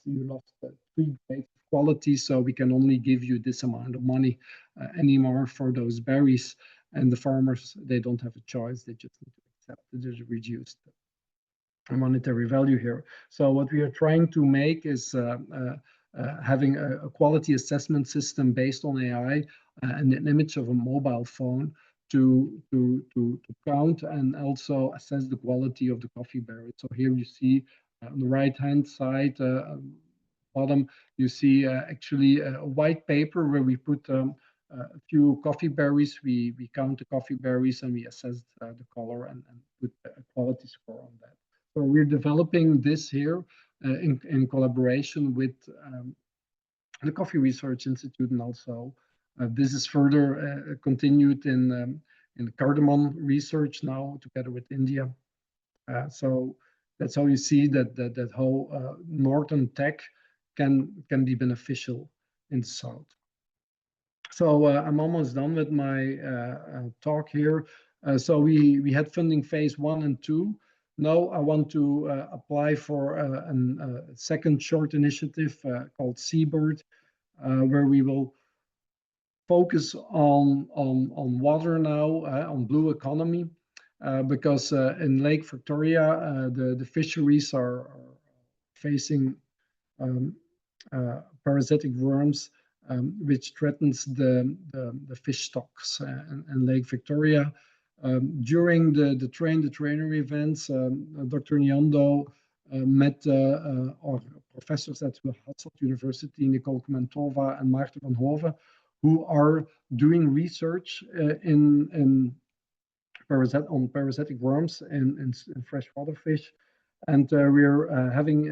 you lost 3 grades of quality, so we can only give you this amount of money anymore for those berries. And the farmers, they don't have a choice; they just need to accept that there's a reduced monetary value here. So what we are trying to make is having a quality assessment system based on AI and an image of a mobile phone to count and also assess the quality of the coffee berry. So here you see. On the right-hand side, bottom, you see actually a white paper where we put a few coffee berries. We count the coffee berries and we assess the color and put a quality score on that. So we're developing this here in collaboration with the Coffee Research Institute, and also this is further continued in cardamom research now together with India. So that's how you see that whole northern tech can be beneficial in the south. So I'm almost done with my talk here. So we had funding phase 1 and 2. Now I want to apply for a second short initiative called Seabird, where we will focus on water now, on blue economy. Because in Lake Victoria, the fisheries are facing parasitic worms, which threatens the fish stocks in Lake Victoria. During the trainer events, Dr. Nyando met our professors at UHasselt University, Nicole Kmentova and Maarten van Hove, who are doing research on parasitic worms in freshwater fish. And we're having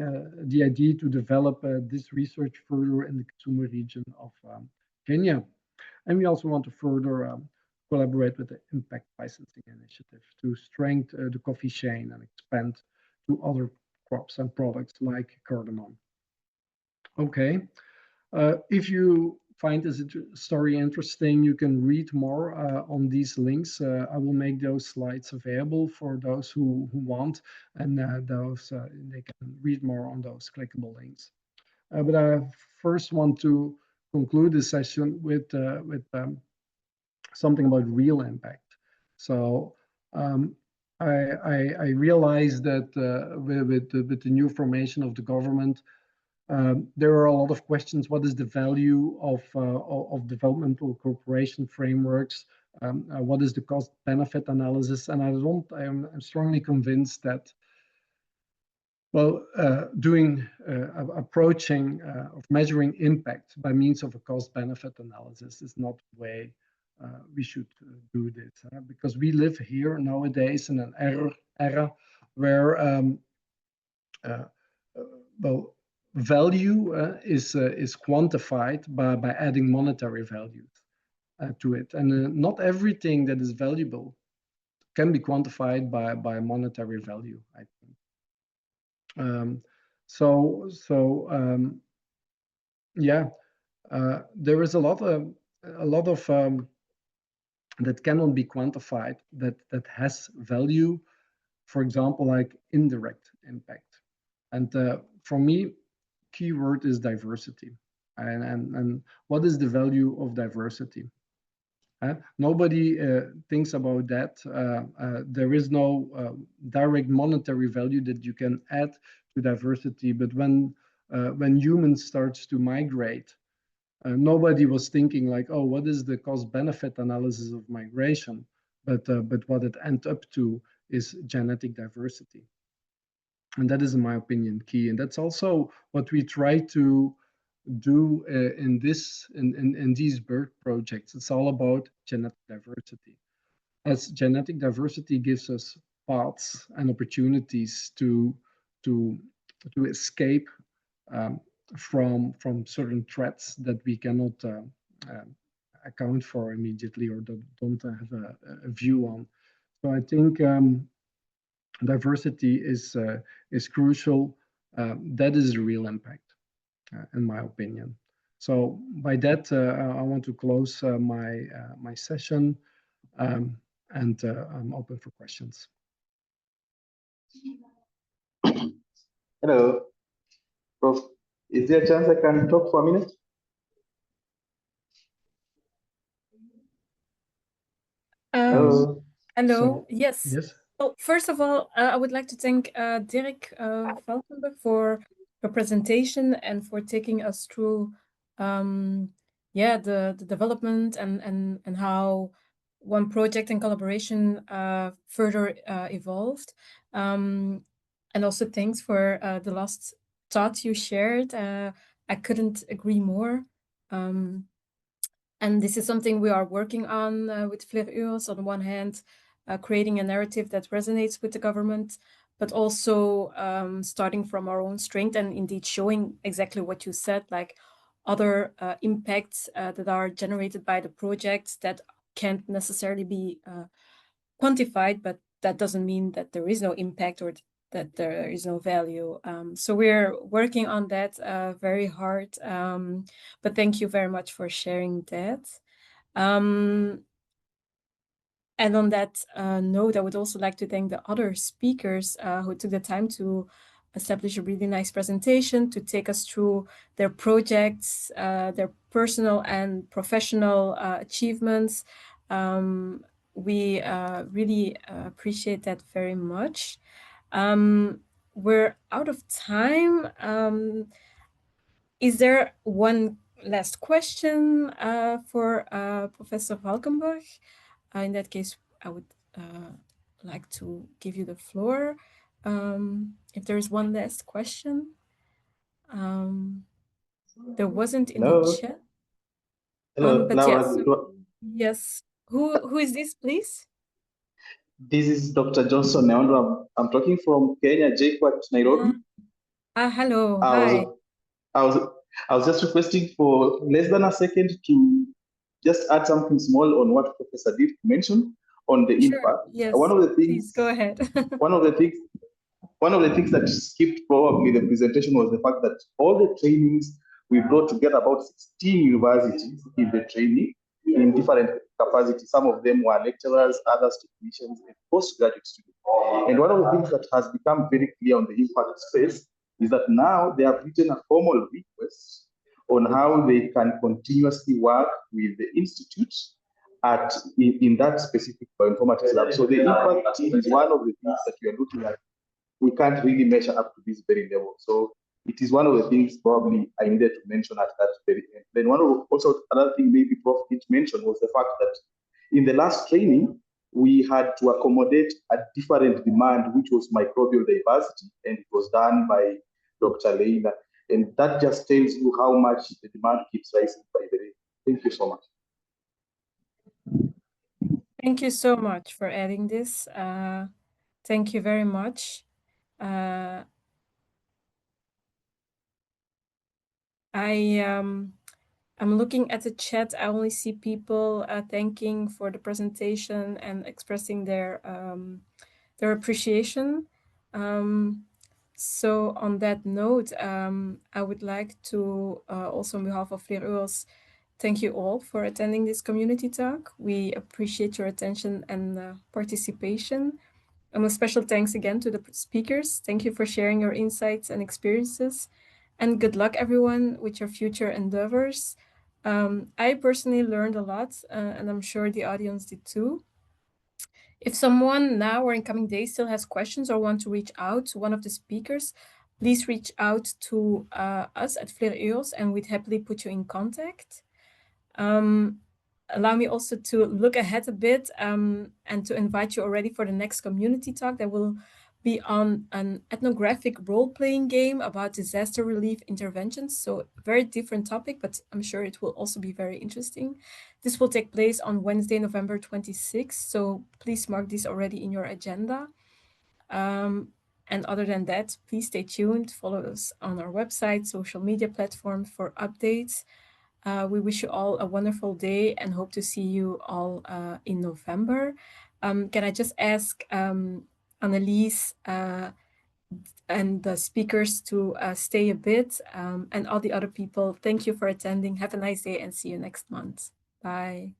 the idea to develop this research further in the Kisumu region of Kenya. And we also want to further collaborate with the Impact Licensing Initiative to strengthen the coffee chain and expand to other crops and products like cardamom. Okay, if you find this story interesting, you can read more on these links. I will make those slides available for those who want, and they can read more on those clickable links. But I first want to conclude this session with something about real impact. So I realized that with the new formation of the government, there are a lot of questions. What is the value of developmental cooperation frameworks? What is the cost-benefit analysis? And I'm strongly convinced that, well, approaching of measuring impact by means of a cost-benefit analysis is not the way we should do this, because we live here nowadays in an era where well, value is quantified by adding monetary values to it, and not everything that is valuable can be quantified by monetary value, I think. Yeah, there is a lot of that cannot be quantified that has value. For example, like indirect impact, and for me, keyword is diversity. And what is the value of diversity? Nobody thinks about that. There is no direct monetary value that you can add to diversity. But when humans starts to migrate, nobody was thinking like, oh, what is the cost-benefit analysis of migration? But what it ends up to is genetic diversity. And that is, in my opinion, key. And that's also what we try to do in these bird projects. It's all about genetic diversity, as genetic diversity gives us paths and opportunities to escape from certain threats that we cannot account for immediately or don't have a view on. So I think diversity is crucial. That is a real impact, in my opinion. So by that, I want to close my session, and I'm open for questions. Hello, Prof. Is there a chance I can talk for a minute? Hello. So, Yes. Well, first of all, I would like to thank Dirk Valkenborg for the presentation and for taking us through the development and how one project and collaboration further evolved. And also thanks for the last thought you shared. I couldn't agree more. And this is something we are working on with Fleur-Uros. On the one hand, creating a narrative that resonates with the government, but also starting from our own strength and indeed showing exactly what you said, like other impacts that are generated by the projects that can't necessarily be quantified, but that doesn't mean that there is no impact or that there is no value. So we're working on that very hard. But thank you very much for sharing that. And on that note, I would also like to thank the other speakers who took the time to establish a really nice presentation, to take us through their projects, their personal and professional achievements. We really appreciate that very much. We're out of time. Is there one last question for Professor Valkenborg? In that case, I would like to give you the floor. If there is one last question. There wasn't in the chat. Hello. But yes. Who is this, please? This is Dr. Johnson Neondra. I'm talking from Kenya, JKUAT, Nairobi. Hello. Hi. I was just requesting for less than a second to just add something small on what Professor Dirk mentioned on the impact. Yes, one of the things, please go ahead. one of the things that skipped probably the presentation was the fact that all the trainings, we brought together about 16 universities in the training in different capacities. Some of them were lecturers, others technicians, and postgraduate students. And one of the things that has become very clear on the impact space is that now they have written a formal request on how they can continuously work with the institute in that specific bioinformatics lab. So the impact is one of the things that we are looking at. We can't really measure up to this very level. So it is one of the things probably I needed to mention at that very end. Then another thing maybe Prof did mention was the fact that in the last training, we had to accommodate a different demand, which was microbial diversity, and it was done by Dr. Leila. And that just tells you how much the demand keeps rising by the way. Thank you so much. Thank you so much for adding this. Thank you very much. I'm looking at the chat. I only see people thanking for the presentation and expressing their appreciation. So on that note, I would like to also on behalf of Vleerus, thank you all for attending this community talk. We appreciate your attention and participation. And a special thanks again to the speakers. Thank you for sharing your insights and experiences. And good luck, everyone, with your future endeavors. I personally learned a lot, and I'm sure the audience did too. If someone now or in coming days still has questions or want to reach out to one of the speakers, please reach out to us at Vleerus, and we'd happily put you in contact. Allow me also to look ahead a bit and to invite you already for the next community talk that will be on an ethnographic role-playing game about disaster relief interventions. So a very different topic, but I'm sure it will also be very interesting. This will take place on Wednesday, November 26th. So please mark this already in your agenda. And other than that, please stay tuned, follow us on our website, social media platforms for updates. We wish you all a wonderful day and hope to see you all in November. Can I just ask Annelies and the speakers to stay a bit, and all the other people, thank you for attending. Have a nice day and see you next month. Bye.